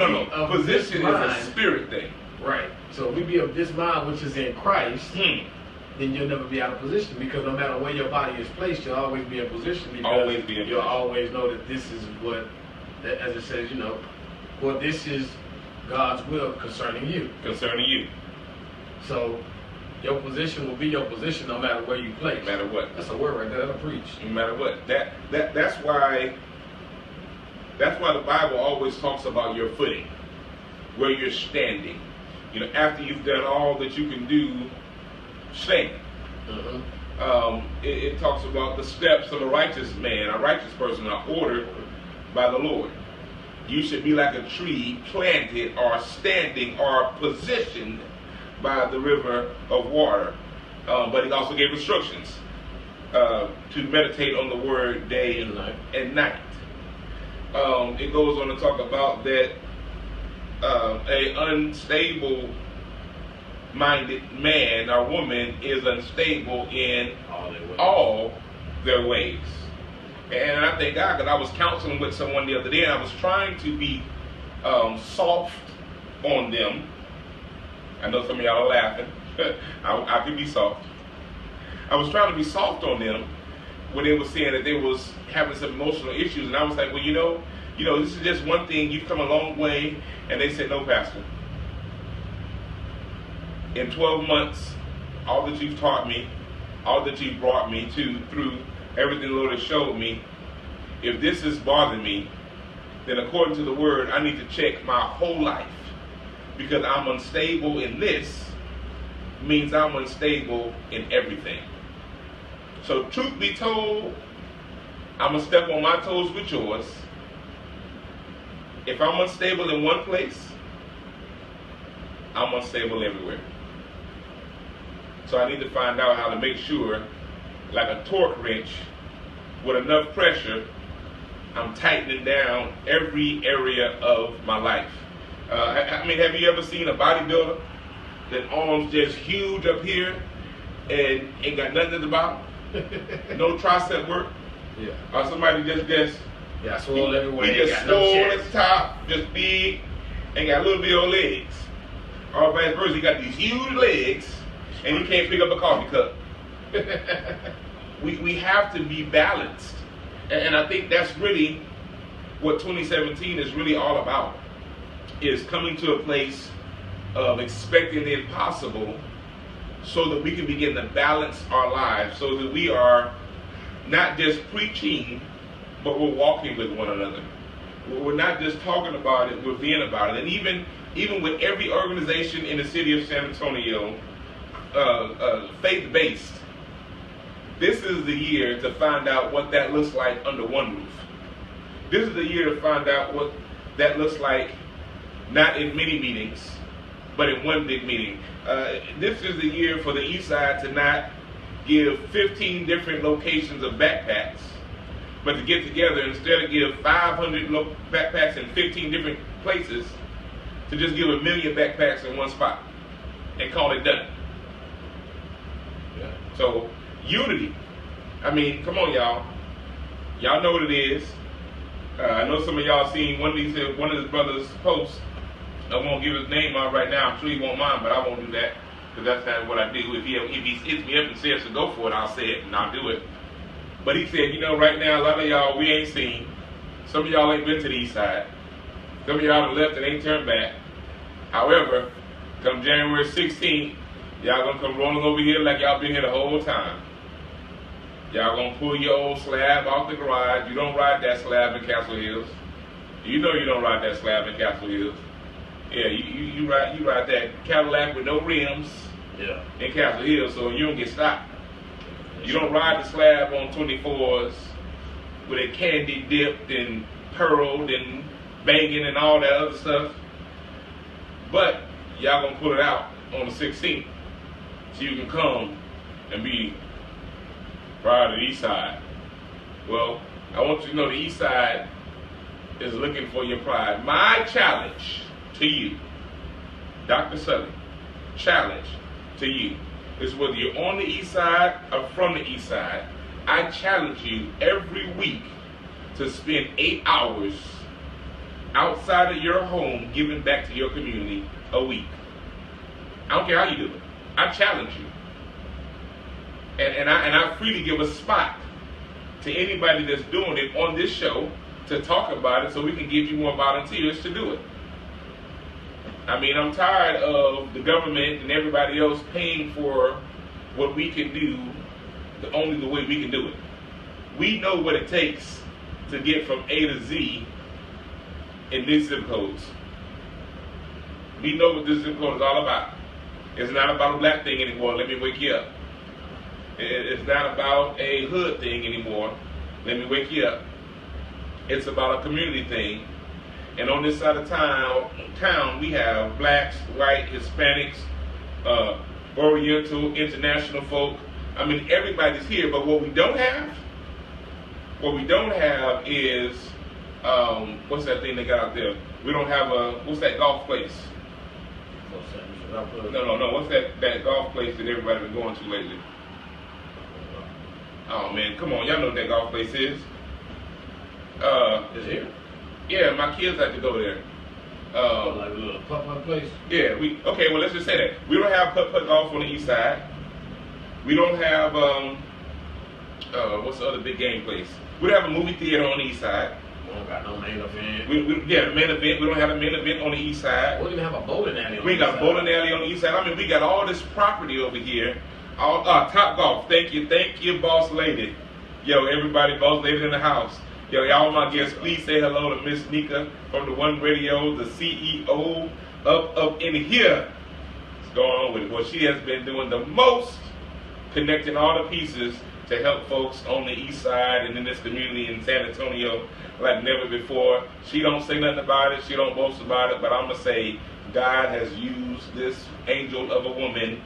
Position is a spirit thing. Right. So if we be of this mind which is in Christ, then you'll never be out of position, because no matter where your body is placed, you'll always be in position, because Always be in you'll position. always know that this is what, as it says, well, this is God's will concerning you. Concerning you. So your position will be your position no matter where you place. No matter what. That's a word right there. That'll preach. No matter what. That's why the Bible always talks about your footing, where you're standing. After you've done all that you can do, stand. It talks about the steps of a righteous man, a righteous person are ordered by the Lord. You should be like a tree planted or standing or positioned by the river of water. But he also gave instructions to meditate on the word day and night. It goes on to talk about that a unstable minded man or woman is unstable in all their ways. And I thank God, because I was counseling with someone the other day, and I was trying to be soft on them. I know some of y'all are laughing. I can be soft. I was trying to be soft on them when they were saying that they was having some emotional issues, and I was like, well, this is just one thing. You've come a long way. And they said, no, Pastor. In 12 months, all that you've taught me, all that you've brought me to through everything the Lord has showed me, if this is bothering me, then according to the word, I need to check my whole life. Because I'm unstable in this means I'm unstable in everything. So truth be told, I'm going to step on my toes with yours. If I'm unstable in one place, I'm unstable everywhere. So I need to find out how to make sure, like a torque wrench, with enough pressure, I'm tightening down every area of my life. Have you ever seen a bodybuilder that arms just huge up here and ain't got nothing at the bottom? No tricep work? Yeah. Or somebody just swole everywhere. He just swole at the top, just big, and got a little bit of legs. Or vice versa, he got these huge legs, and he can't pick up a coffee cup. We have to be balanced. And I think that's really what 2017 is really all about, is coming to a place of expecting the impossible so that we can begin to balance our lives, so that we are not just preaching, but we're walking with one another. We're not just talking about it, we're being about it. And even with every organization in the city of San Antonio, faith-based, this is the year to find out what that looks like under one roof. This is the year to find out what that looks like, not in many meetings, but in one big meeting. This is the year for the East Side to not give 15 different locations of backpacks, but to get together, instead of give 500 backpacks in 15 different places, to just give 1 million backpacks in one spot and call it done. Yeah. So, unity. Come on, y'all. Y'all know what it is. I know some of y'all seen one of his brothers' posts. I won't give his name out right now. I'm sure he won't mind, but I won't do that, because that's not what I do. If he hits me up and says to go for it, I'll say it and I'll do it. But he said, right now, a lot of y'all we ain't seen. Some of y'all ain't been to the East Side. Some of y'all have left and ain't turned back. However, come January 16th, y'all gonna come rolling over here like y'all been here the whole time. Y'all gonna pull your old slab off the garage. You don't ride that slab in Castle Hills. You know you don't ride that slab in Castle Hills. Yeah, you ride that Cadillac with no rims in Castle Hills, so you don't get stopped. You don't ride the slab on 24s with it candy dipped and pearled and banging and all that other stuff. But y'all gonna put it out on the 16th so you can come and be proud of the East Side. Well, I want you to know the East Side is looking for your pride. My challenge to you, Dr. Sully, challenge to you is whether you're on the East Side or from the East Side, I challenge you every week to spend 8 hours outside of your home giving back to your community a week. I don't care how you do it. I challenge you. And I freely give a spot to anybody that's doing it on this show to talk about it so we can give you more volunteers to do it. I mean, I'm tired of the government and everybody else paying for what we can do only the way we can do it. We know what it takes to get from A to Z in these zip codes. We know what this zip code is all about. It's not about a black thing anymore. Let me wake you up. It's not about a hood thing anymore. Let me wake you up. It's about a community thing. And on this side of town, we have blacks, white, Hispanics, Oriental, international folk. I mean, everybody's here. But what we don't have is, what's that thing they got out there? We don't have what's that golf place? No. What's that golf place that everybody's been going to lately? Oh man, come on, y'all know what that golf place is. It's here. Yeah, my kids like to go there. Like a little putt-putt place? Yeah, well let's just say that. We don't have putt-putt golf on the east side. We don't have what's the other big game place? We don't have a movie theater on the east side. We don't got no main event. The main event. We don't have a main event on the east side. We don't even have a bowling alley on We got a bowling alley on the east side. I mean, we got all this property over here. Top Golf. Thank you, boss lady. Yo, everybody, boss lady in the house. Yo, y'all my guests, please say hello to Miss Nika from the One Radio, the CEO up in here. What's going on with it? Well, she has been doing the most, connecting all the pieces to help folks on the east side and in this community in San Antonio like never before. She don't say nothing about it. She don't boast about it. But I'm going to say God has used this angel of a woman,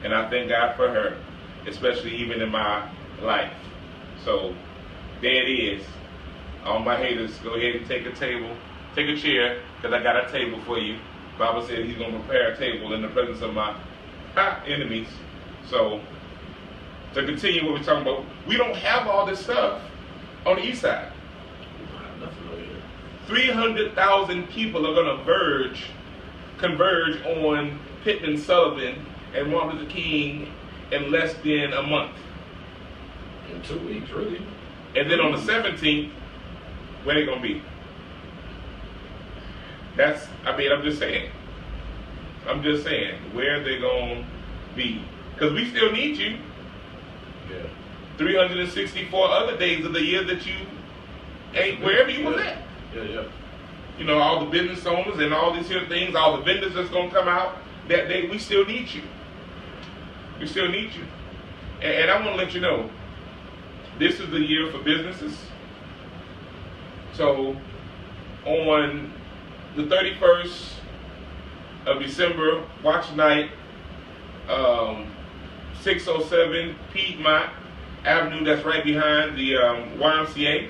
and I thank God for her, especially even in my life. So there it is. All my haters, go ahead and take a chair, because I got a table for you. Bible said he's going to prepare a table in the presence of my enemies. So to continue what we're talking about, we don't have all this stuff on the east side. 300,000 people are going to converge on Pittman Sullivan and Martin Luther King in less than a month. In 2 weeks, really. And then on the 17th, where they going to be? I'm just saying. Where they going to be? Because we still need you. Yeah. 364 other days of the year that you ain't wherever you was at. Yeah. You know, all the business owners and all these here things, all the vendors that's going to come out that day, we still need you. We still need you. And I want to let you know, this is the year for businesses. So on the 31st of December, watch night, 607 Piedmont Avenue, that's right behind the YMCA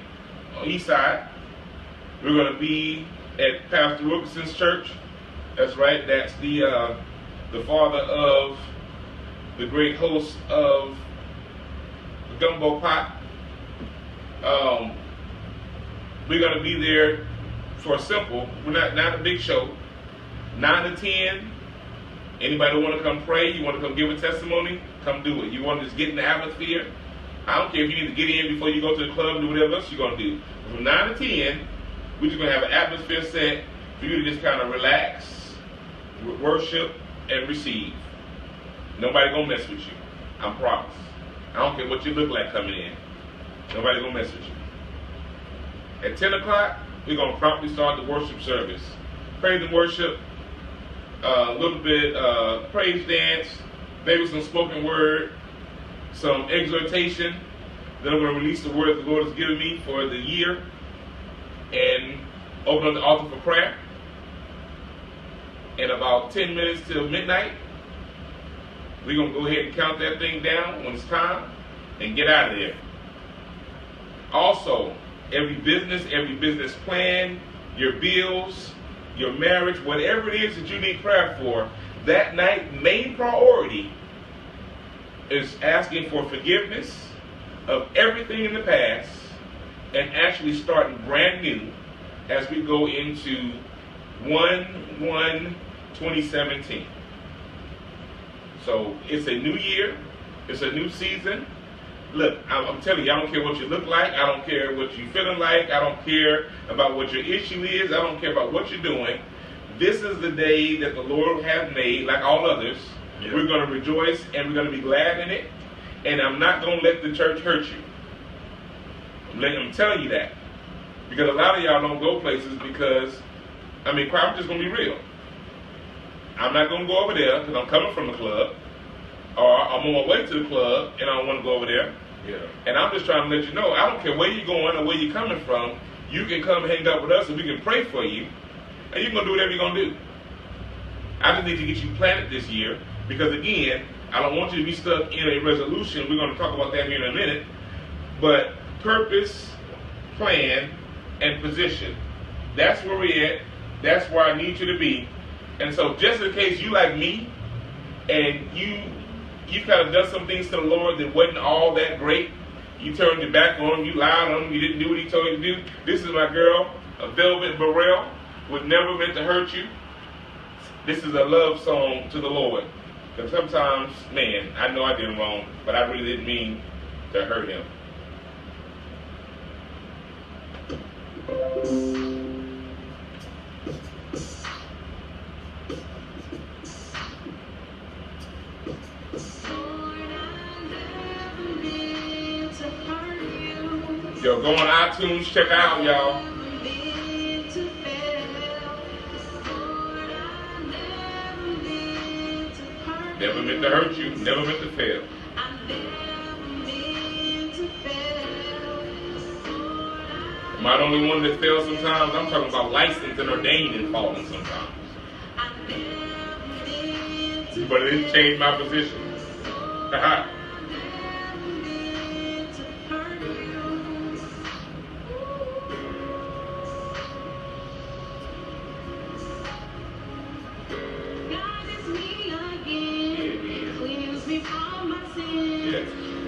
on the east side. We're going to be at Pastor Wilkinson's church. That's right, that's the father of the great host of the Gumbo Pot. We're going to be there for a simple, we're not a big show, 9 to 10. Anybody want to come pray, you want to come give a testimony, come do it. You want to just get in the atmosphere, I don't care if you need to get in before you go to the club and do whatever else you're going to do. From 9 to 10, we're just going to have an atmosphere set for you to just kind of relax, worship, and receive. Nobody going to mess with you. I promise. I don't care what you look like coming in. Nobody going to mess with you. At 10 o'clock, we're going to promptly start the worship service. Praise and worship, a little bit praise dance, maybe some spoken word, some exhortation. Then I'm going to release the word the Lord has given me for the year and open up the altar for prayer. In about 10 minutes till midnight, we're going to go ahead and count that thing down when it's time and get out of there. Also, every business plan, your bills, your marriage, whatever it is that you need prayer for, that night, main priority is asking for forgiveness of everything in the past and actually starting brand new as we go into 1/1/2017. So it's a new year. It's a new season. Look, I'm telling you, I don't care what you look like. I don't care what you're feeling like. I don't care about what your issue is. I don't care about what you're doing. This is the day that the Lord has made, like all others. Yeah. We're going to rejoice and we're going to be glad in it. And I'm not going to let the church hurt you. I'm telling you that. Because a lot of y'all don't go places because, I'm just going to be real. I'm not going to go over there because I'm coming from the club. Or I'm on my way to the club and I don't want to go over there. Yeah. And I'm just trying to let you know, I don't care where you're going or where you're coming from, you can come hang out with us and we can pray for you. And you're going to do whatever you're going to do. I just need to get you planted this year because, again, I don't want you to be stuck in a resolution. We're going to talk about that here in a minute. But purpose, plan, and position. That's where we're at. That's where I need you to be. And so just in case you like me and you kind of done some things to the Lord that wasn't all that great, you turned your back on him, you lied on him, you didn't do what he told you to do. This is my girl, a Velvet Burrell, was never meant to hurt you. This is a love song to the Lord. Because sometimes, man, I know I did wrong, but I really didn't mean to hurt him. Yo, go on iTunes, check out, y'all. Never meant to hurt you, never meant to fail. Am I the only one that fails sometimes? I'm talking about licensed and ordained and falling sometimes. But it didn't change my position.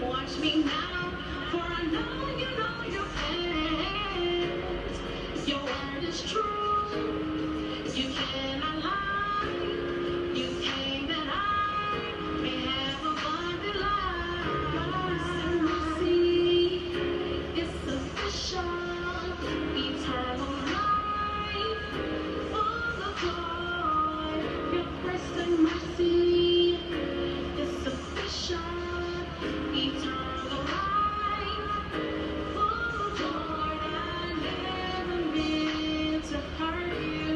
Watch me now, for I know your plans. Your word is true. You cannot lie. You came that I may have abundant life. Mercy is sufficient. Eternal life, full of joy. Your grace and mercy is sufficient. Eternal life, full of joy. I never meant to hurt you.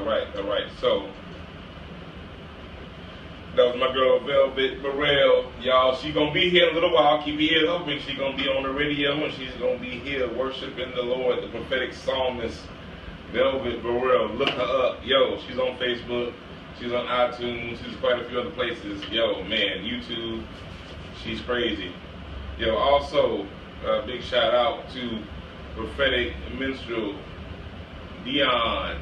All right. So that was my girl Velvet Burrell. Y'all, she gonna be here in a little while. Keep your ears open. She gonna be on the radio and she's gonna be here worshiping the Lord, the prophetic psalmist Velvet Burrell. Look her up. Yo, she's on Facebook. She's on iTunes. She's quite a few other places. Yo, man, YouTube. She's crazy. Yo, also, big shout out to prophetic minstrel Dion.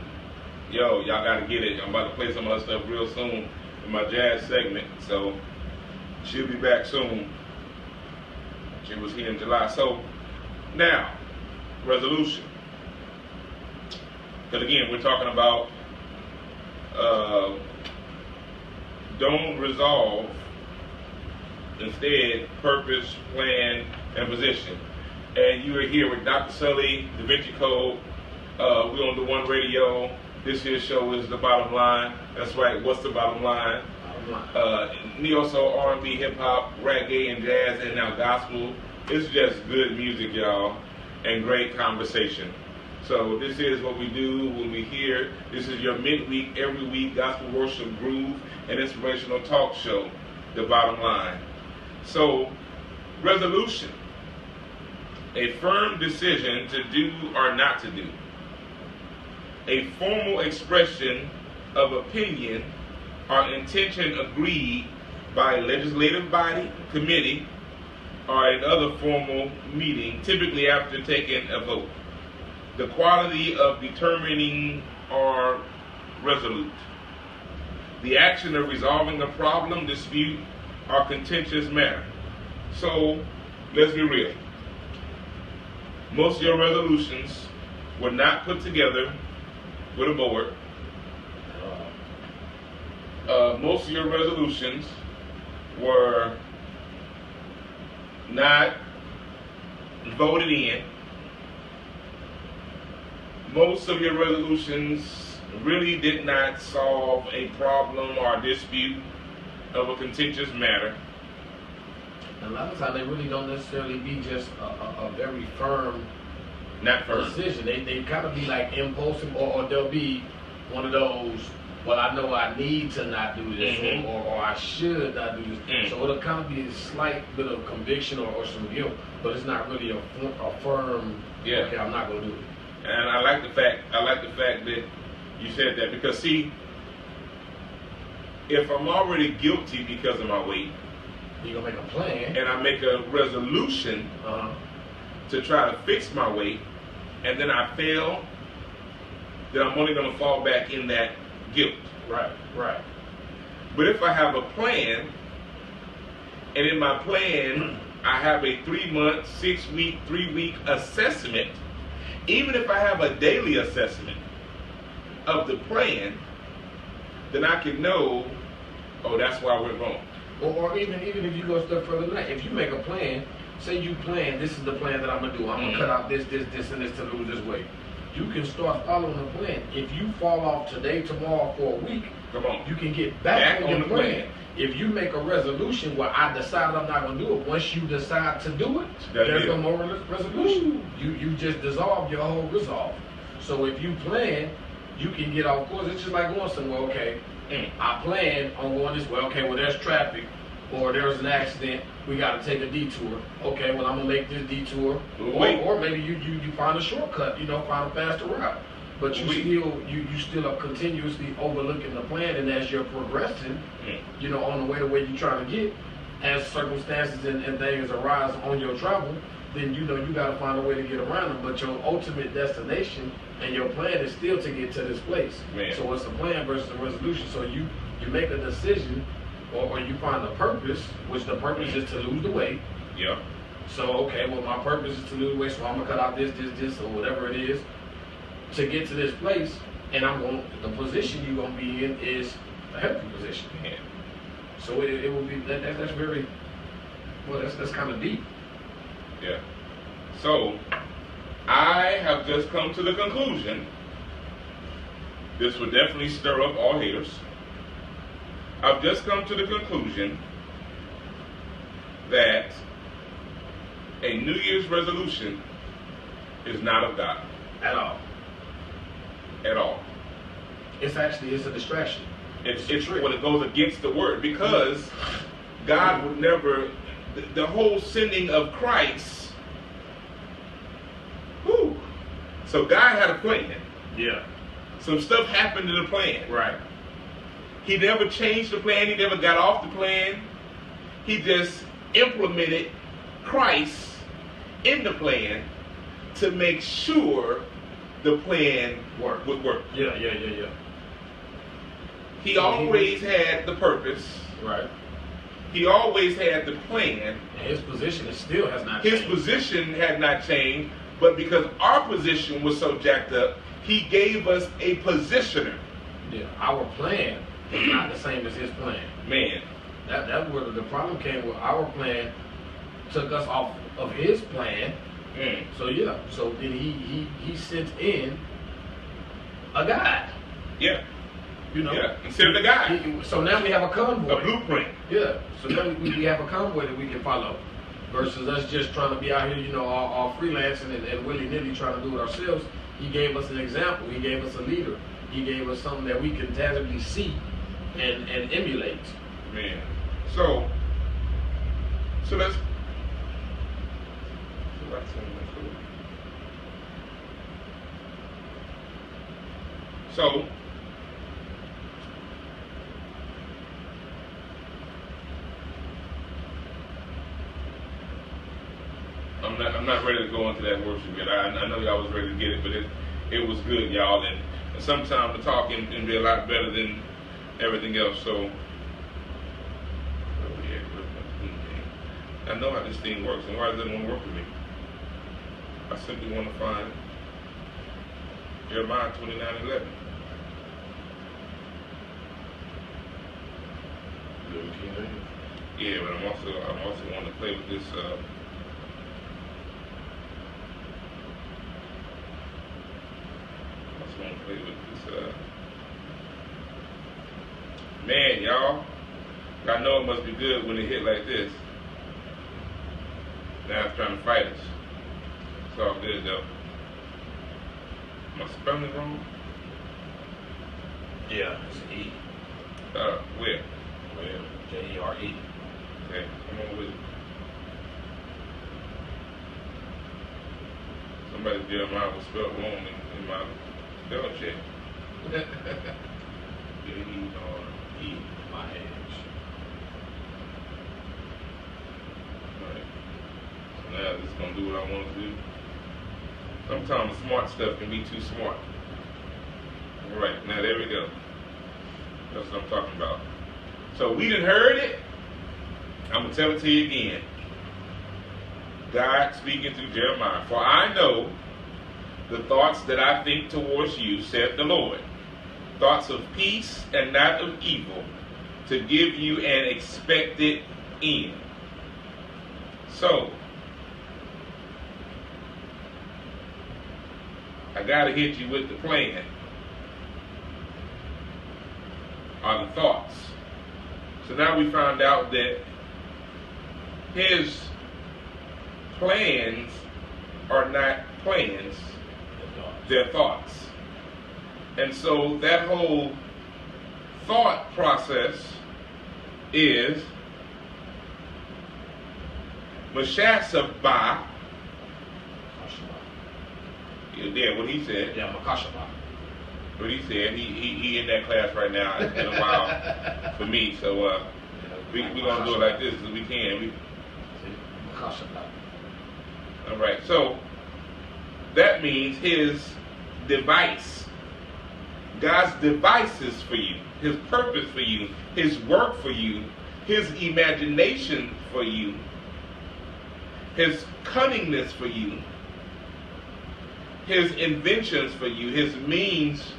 Yo, y'all gotta get it. I'm about to play some of her stuff real soon in my jazz segment. So she'll be back soon. She was here in July. So now, resolution. Because again, we're talking about don't resolve, instead purpose, plan, and position. And you are here with Dr. Sully, Da Vinci Code. We're on the One Radio. This here show is The Bottom Line. That's right, what's the bottom line? Neo-soul, R&B, hip-hop, reggae, and jazz, and now gospel. It's just good music, y'all, and great conversation. So this is what we do when we hear. This is your midweek, every week, gospel worship groove and inspirational talk show, The Bottom Line. So, resolution. A firm decision to do or not to do. A formal expression of opinion or intention agreed by a legislative body, committee, or another formal meeting, typically after taking a vote. The quality of determining or resolute. The action of resolving a problem, dispute, or contentious matter. So, let's be real. Most of your resolutions were not put together with a board. Most of your resolutions were not voted in. Most of your resolutions really did not solve a problem or dispute of a contentious matter. A lot of times they really don't necessarily be just a very firm Not firm. decision. They kind of be like impulsive, or they'll be one of those, well, I know I need to not do this, Mhm. or I should not do this. Mm. So it'll kind of be a slight bit of conviction or some guilt, but it's not really a firm, Yeah. okay, I'm not going to do it. And I like the fact that you said that, because see, if I'm already guilty because of my weight, You're going to make a plan. and I make a resolution to try to fix my weight, and then I fail, then I'm only going to fall back in that guilt. Right. But if I have a plan, and in my plan, I have a 3-month, 6-week, 3-week assessment, even if I have a daily assessment of the plan, then I can know, oh, that's why we're wrong. Or even if you go a step further than that, if you make a plan, say you plan, this is the plan that I'm going to do. I'm going to cut out this, and this to lose this weight. You can start following the plan. If you fall off today, tomorrow, for a week, Come on. you can get back on your plan. If you make a resolution where I decide I'm not going to do it, once you decide to do it, there's no more resolution. You just dissolve your whole resolve. So if you plan, you can get off course. It's just like going somewhere, okay, I plan on going this way. Okay, well, there's traffic or there's an accident. We got to take a detour. Okay, well, I'm going to make this detour. Or maybe you find a shortcut, find a faster route. But you still are continuously overlooking the plan, and as you're progressing, on the way to where you're trying to get, as circumstances and things arise on your travel, then you got to find a way to get around them. But your ultimate destination and your plan is still to get to this place. Man. So it's a plan versus a resolution. So you make a decision, or you find a purpose, which the purpose is to lose the weight. Yeah. So okay, well, my purpose is to lose weight, so I'm gonna cut out this, or whatever it is, to get to this place, and the position you're gonna be in is a healthy position. Yeah. So it will be that's very that's kind of deep. Yeah. So I have just come to the conclusion, this would definitely stir up all haters. I've just come to the conclusion that a New Year's resolution is not of God. At all. At all. it's a distraction. It's when it goes against the word, because God would never, the whole sending of Christ, whew. So God had a plan. Yeah. Some stuff happened to the plan. Right. He never changed the plan. He never got off the plan. He just implemented Christ in the plan to make sure the plan would work. Yeah. He always had the purpose. Right. He always had the plan. And his position still has not His changed. position had not changed, but because our position was so jacked up, he gave us a positioner. Yeah. Our plan is not the same as his plan. Man. That's where the problem came with our plan. Took us off of his plan. So yeah. So then he sent in a guide. Yeah. You know. Yeah. He sent the guide. So now we have a convoy. A blueprint. Yeah. So now we have a convoy that we can follow, versus us just trying to be out here, you know, all freelancing and willy-nilly trying to do it ourselves. He gave us an example. He gave us a leader. He gave us something that we can tangibly see and emulate. Man. So let's. So I'm not ready to go into that worship yet. I know y'all was ready to get it, but it was good, y'all, and sometimes the talking can be a lot better than everything else. So I know how this thing works, and why does it want to work with me? I simply want to find Jeremiah 29:11. Yeah, but I'm also want to play with this. I also want to play with this. Man, y'all, I know it must be good when it hit like this. Now it's trying to fight us. It's all good though. Am I spelling it wrong? Yeah, it's an E. Where? Well, Jere. Okay, come on with it. Somebody Jeremiah was spelled wrong in my spell check. Jere, My age. Alright. So now this is gonna do what I want to do. Sometimes smart stuff can be too smart. Alright, now there we go. That's what I'm talking about. So we done heard it. I'm going to tell it to you again. God speaking through Jeremiah. For I know the thoughts that I think towards you, saith the Lord. Thoughts of peace and not of evil, to give you an expected end. So, I got to hit you with the plan. Are the thoughts. So now we found out that his plans are not plans, they're thoughts. And so that whole thought process is Mashasabah. Yeah, what he said. Yeah, Makashaba. What he said. He in that class right now. It's been a while for me, so we're gonna do it like this as we can. All right. So that means his device, God's devices for you, his purpose for you, his work for you, his imagination for you, his cunningness for you, his inventions for you, his means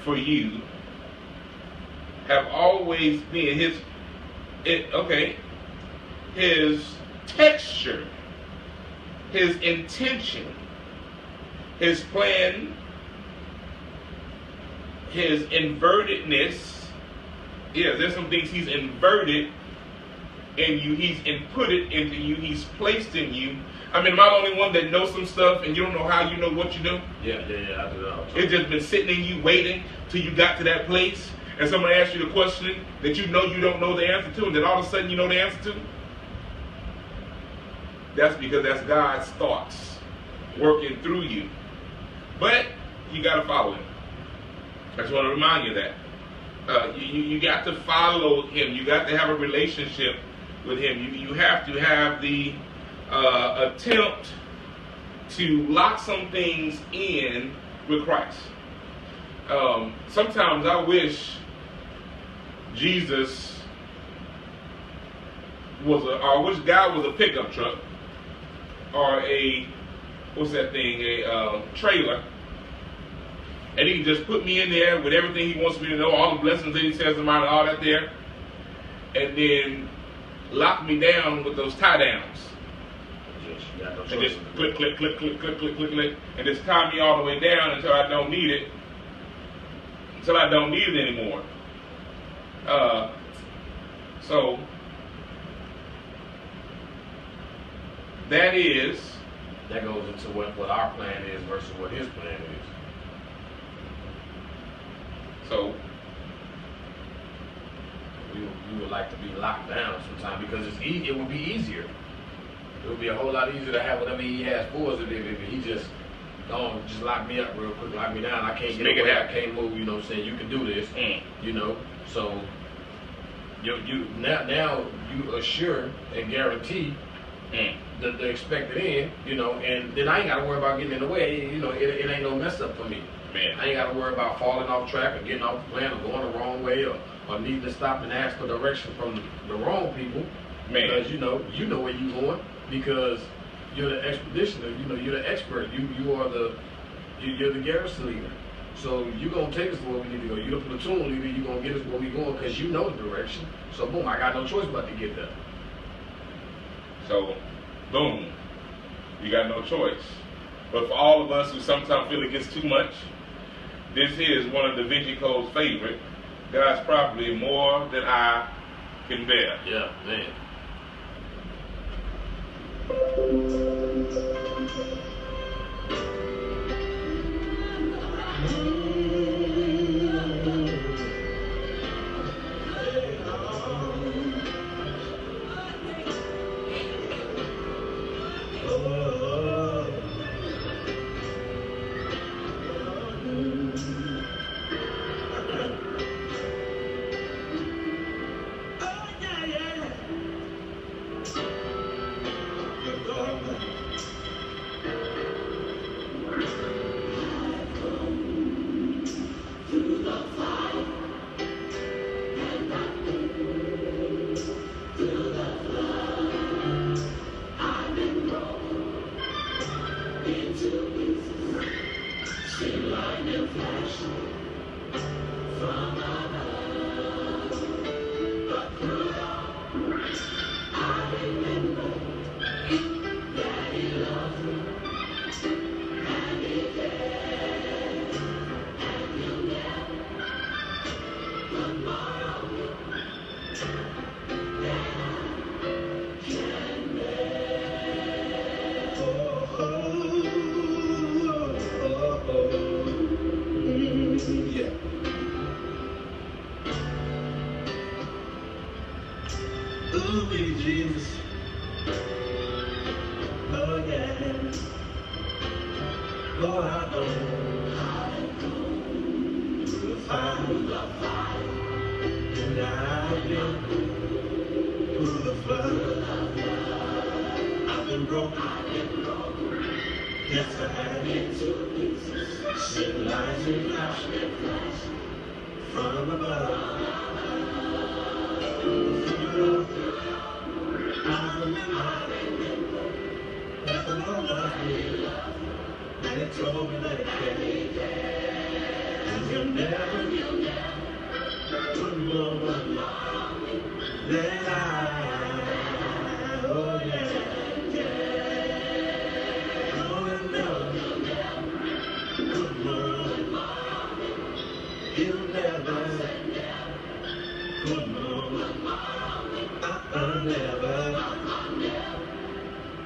for you have always been his texture, his intention, his plan, his invertedness. Yeah, there's some things he's inverted in you, he's inputted into you, he's placed in you I mean, am I the only one that knows some stuff and you don't know how you know what you know? Yeah, I do that all the time. It's just been sitting in you waiting till you got to that place and someone asked you the question that you know you don't know the answer to, and then all of a sudden you know the answer to? That's because that's God's thoughts working through you. But you got to follow him. I just want to remind you that. You got to follow him. You got to have a relationship with him. You have to have the attempt to lock some things in with Christ. Sometimes I wish Jesus I wish God was a pickup truck or a trailer, and he can just put me in there with everything he wants me to know, all the blessings that he says about it, all that there, and then lock me down with those tie downs. And just click, click, click, click, click, click, click, click, and just tie me all the way down until I don't need it, anymore. So that goes into what our plan is versus what his plan is. So we would like to be locked down sometimes because it would be easier. It would be a whole lot easier to have whatever he has for us if he just don't just lock me up real quick, lock me down. I can't get away, I can't move, you know what I'm saying? You can do this, you know. So now you assure and guarantee the expected end, you know, and then I ain't got to worry about getting in the way, you know, it ain't no mess up for me. Man. I ain't got to worry about falling off track or getting off the plan or going the wrong way or needing to stop and ask for direction from the wrong people. Man. Because, you know where you're going because you're the expeditioner, you know, you're the expert, you're the garrison leader. So you're going to take us to where we need to go. You're the platoon leader, you're going to get us where we're going because you know the direction. So boom, I got no choice but to get there. So, boom, you got no choice. But for all of us who sometimes feel it gets too much, this is one of Da Vinci Code's favorite. God's probably more than I can bear. Yeah, man.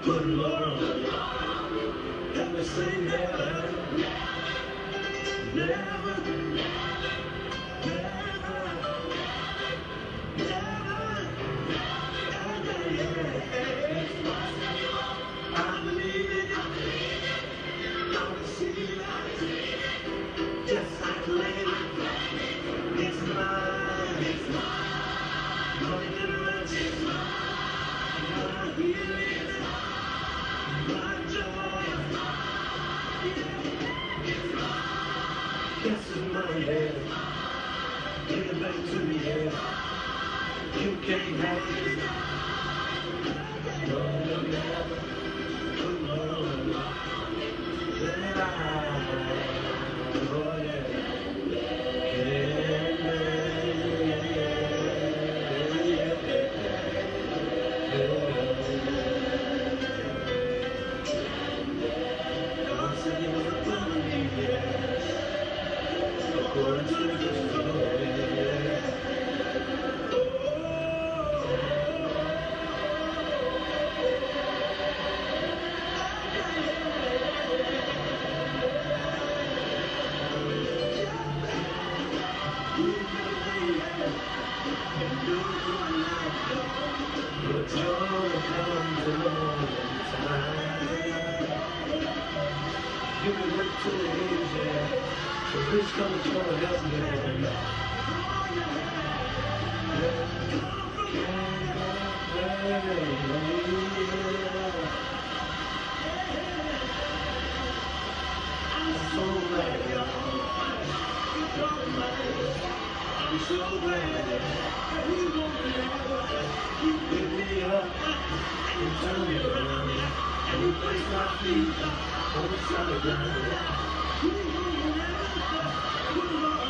Put Lord, help me say never, never, I believe it, I receive it, just I claim it, it's mine, my deliverance, my healing, my joy, yes, it's mine, yeah. Give it back to me, yeah. You can't have it. Lord, you'll never, oh Lord, let I, oh God said he was upon me, yeah. According to his story, yeah. But joy comes in the morning time. You can look to the hills, yeah. The rich comes from the help me. I'm so glad. I'm so glad you won't never, you pick me up and turn me around and you place my feet on the solid ground. You won't never, you won't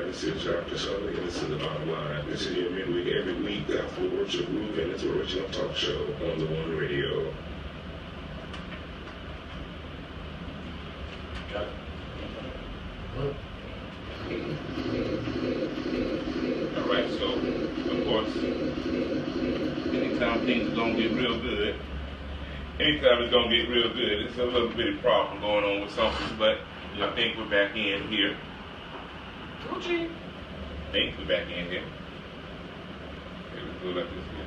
This is Dr. Sully, and this is the bottom line. This is your midweek every week gospel worship group and it's original talk show on the One Radio. Got it. All right, so of course, anytime things are gonna get real good, it's a little bitty problem going on with something, but I think we're back in here. Gucci. I think we're back in here. Okay, let's go like this here.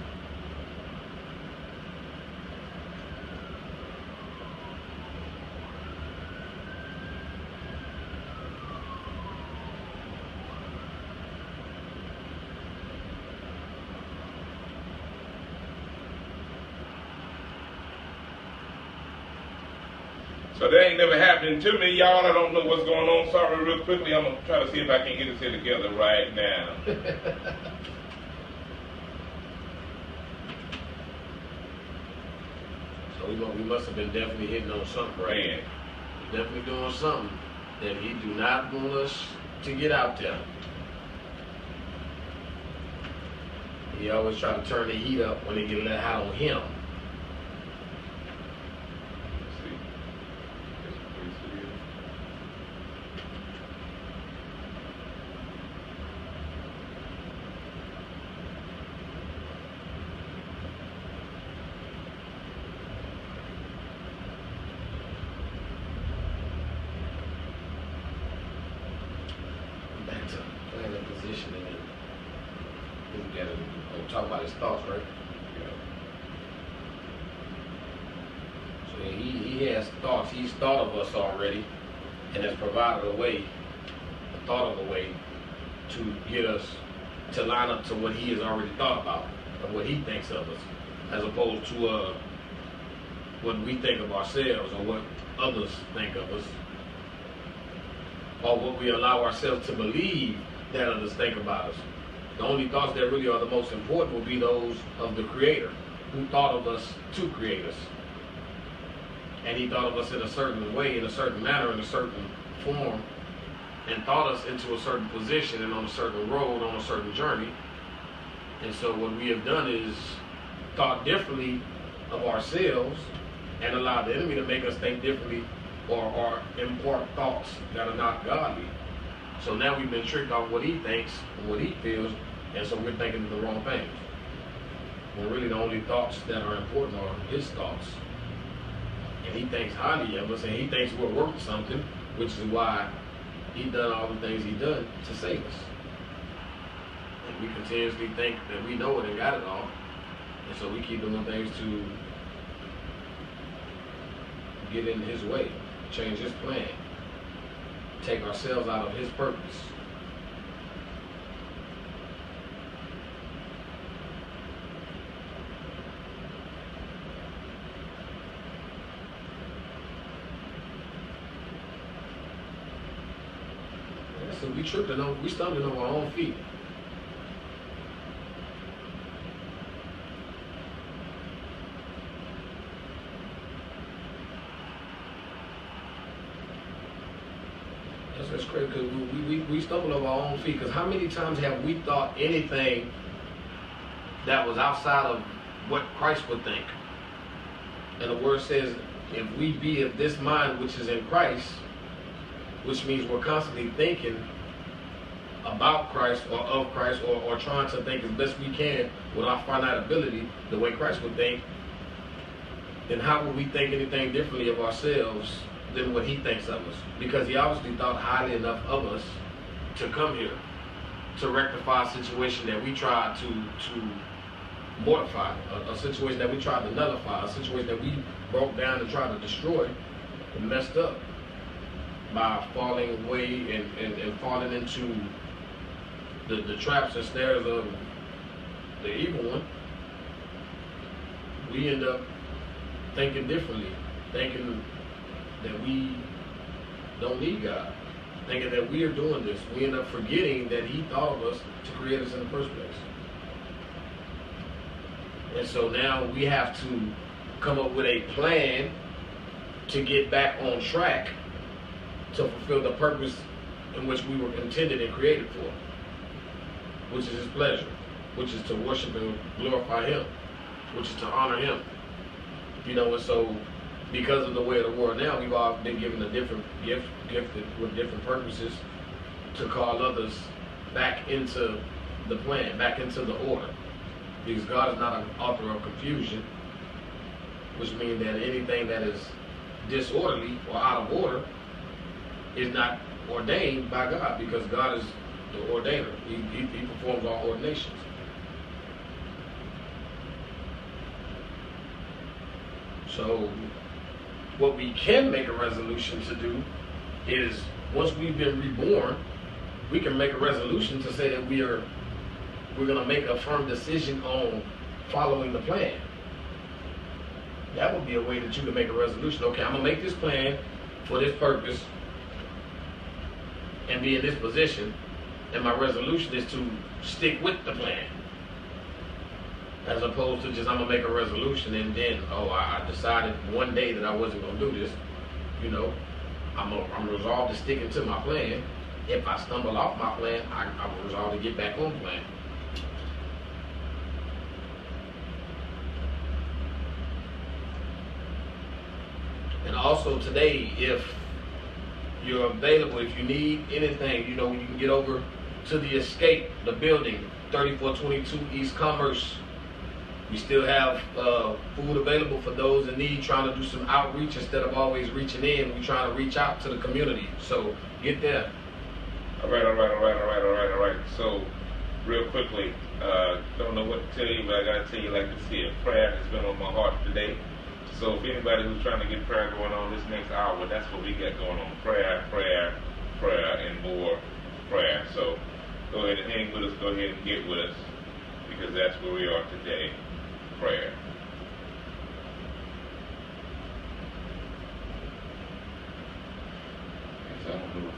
So that ain't never happening to me, y'all. I don't know what's going on. Sorry, real quickly, I'm going to try to see if I can get this here together right now. So we must have been definitely hitting on something, right? Man. We're definitely doing something that he do not want us to get out there. He always try to turn the heat up when they get let hot on him. Back to playing in positioning and we gotta talk about his thoughts, right? So he has thoughts. He's thought of us already and has provided a way, thought of a way to get us to line up to what he has already thought about and what he thinks of us, as opposed to what we think of ourselves or what others think of us. or what we allow ourselves to believe that others think about us. The only thoughts that really are the most important will be those of the Creator, who thought of us to create us. And he thought of us in a certain way, in a certain manner, in a certain form, and thought us into a certain position and on a certain road, on a certain journey. And so what we have done is thought differently of ourselves and allowed the enemy to make us think differently or impart thoughts that are not godly. So now we've been tricked off what he thinks and what he feels, and so we're thinking the wrong things. When really the only thoughts that are important are his thoughts. And he thinks highly of us, and he thinks we're worth something, which is why he done all the things he done to save us. And we continuously think that we know it and got it all, and so we keep doing things to get in his way, change his plan, take ourselves out of his purpose. So we stumbling over our own feet. That's crazy, because we stumble over our own feet. Because how many times have we thought anything that was outside of what Christ would think? And the word says, if we be of this mind which is in Christ, which means we're constantly thinking about Christ or of Christ, or trying to think as best we can with our finite ability the way Christ would think, then how would we think anything differently of ourselves than what he thinks of us? Because he obviously thought highly enough of us to come here to rectify a situation that we tried to mortify, a situation that we tried to nullify, a situation that we broke down and tried to destroy and messed up by falling away and falling into the traps and snares of the evil one. We end up thinking differently, thinking that we don't need God, thinking that we are doing this. We end up forgetting that he thought of us to create us in the first place. And so now we have to come up with a plan to get back on track to fulfill the purpose in which we were intended and created for, which is his pleasure, which is to worship and glorify him, which is to honor him. You know, and so because of the way of the world now, we've all been given a different gifted with different purposes to call others back into the plan, back into the order. Because God is not an author of confusion, which means that anything that is disorderly or out of order is not ordained by God, because God is the ordainer. He performs all ordinations. So what we can make a resolution to do is, once we've been reborn, we can make a resolution to say that we're going to make a firm decision on following the plan. That would be a way that you can make a resolution. Okay, I'm going to make this plan for this purpose and be in this position, and my resolution is to stick with the plan, as opposed to just I'm going to make a resolution and then, I decided one day that I wasn't going to do this. You know, I'm resolved to stick into my plan. If I stumble off my plan, I'm resolved to get back on plan. And also today, if you're available, if you need anything, you know, you can get over to the Escape, the building, 3422 East Commerce. We still have food available for those in need, trying to do some outreach instead of always reaching in. We're trying to reach out to the community. So get there. All right. So real quickly, don't know what to tell you, but I got to tell you like this here. Prayer has been on my heart today. So if anybody who's trying to get prayer going on this next hour, that's what we got going on. Prayer, and more prayer. So go ahead and hang with us. Go ahead and get with us, because that's where we are today. Prayer. I don't do it for you.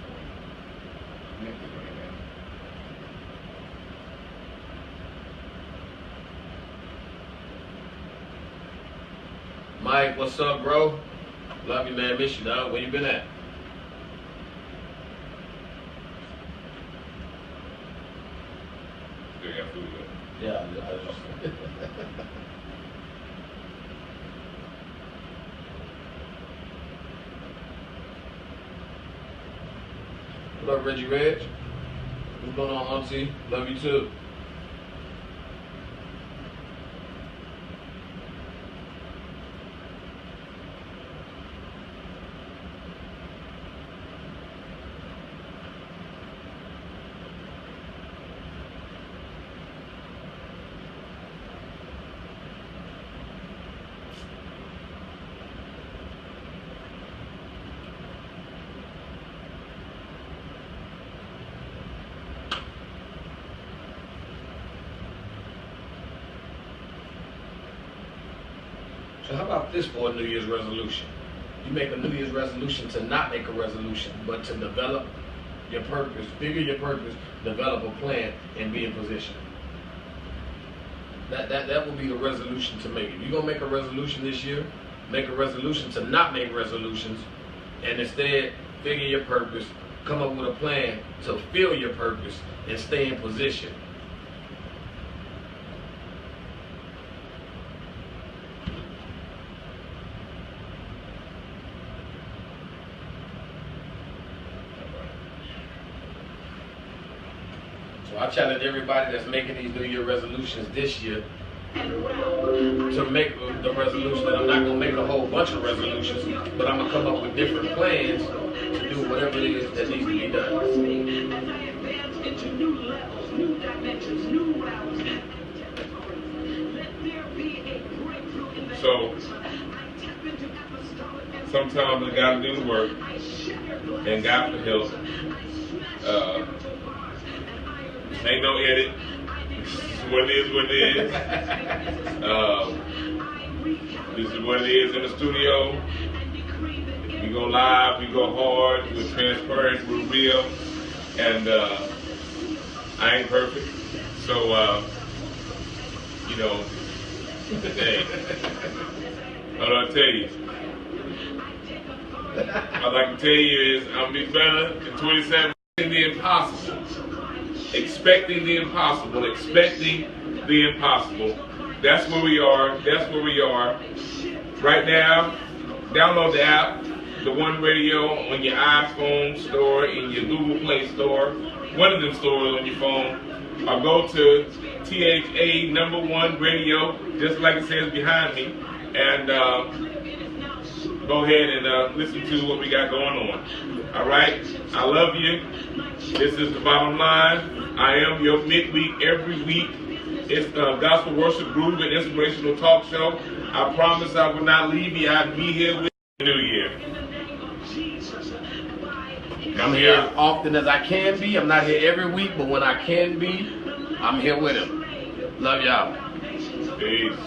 Mike, what's up, bro? Love you, man. Miss you, dog. Where you been at? Still got food left. Yeah, I just... What up, Reggie Reg? What's going on, Auntie? Love you too. So how about this for a New Year's resolution? You make a New Year's resolution to not make a resolution, but to develop your purpose, figure your purpose, develop a plan, and be in position. That will be the resolution to make. If you're gonna make a resolution this year, make a resolution to not make resolutions, and instead figure your purpose, come up with a plan to fill your purpose, and stay in position. So I challenge everybody that's making these New Year resolutions this year to make the resolution that I'm not going to make a whole bunch of resolutions, but I'm going to come up with different plans to do whatever it is that needs to be done. As I advance into new levels, new dimensions, new realms, let there be a breakthrough in the So, sometimes we got to do the work and God for help. This ain't no edit. This is what it is, what it is. This is what it is in the studio. We go live, we go hard, we're transparent, we're real. And I ain't perfect. So, you know, hey, what do I tell you? I'd like to tell you is I'm be better in 27 in the impossible. Expecting the impossible, expecting the impossible. That's where we are. That's where we are. Right now, download the app, the One Radio, on your iPhone store, in your Google Play Store, one of them stores on your phone, or go to THA #1 Radio, just like it says behind me, and go ahead and listen to what we got going on. All right? I love you. This is the bottom line. I am your midweek every week. It's the Gospel Worship Group and Inspirational Talk Show. I promise I will not leave you. I'll be here with you New Year. I'm here as often as I can be. I'm not here every week, but when I can be, I'm here with him. Love y'all. Peace.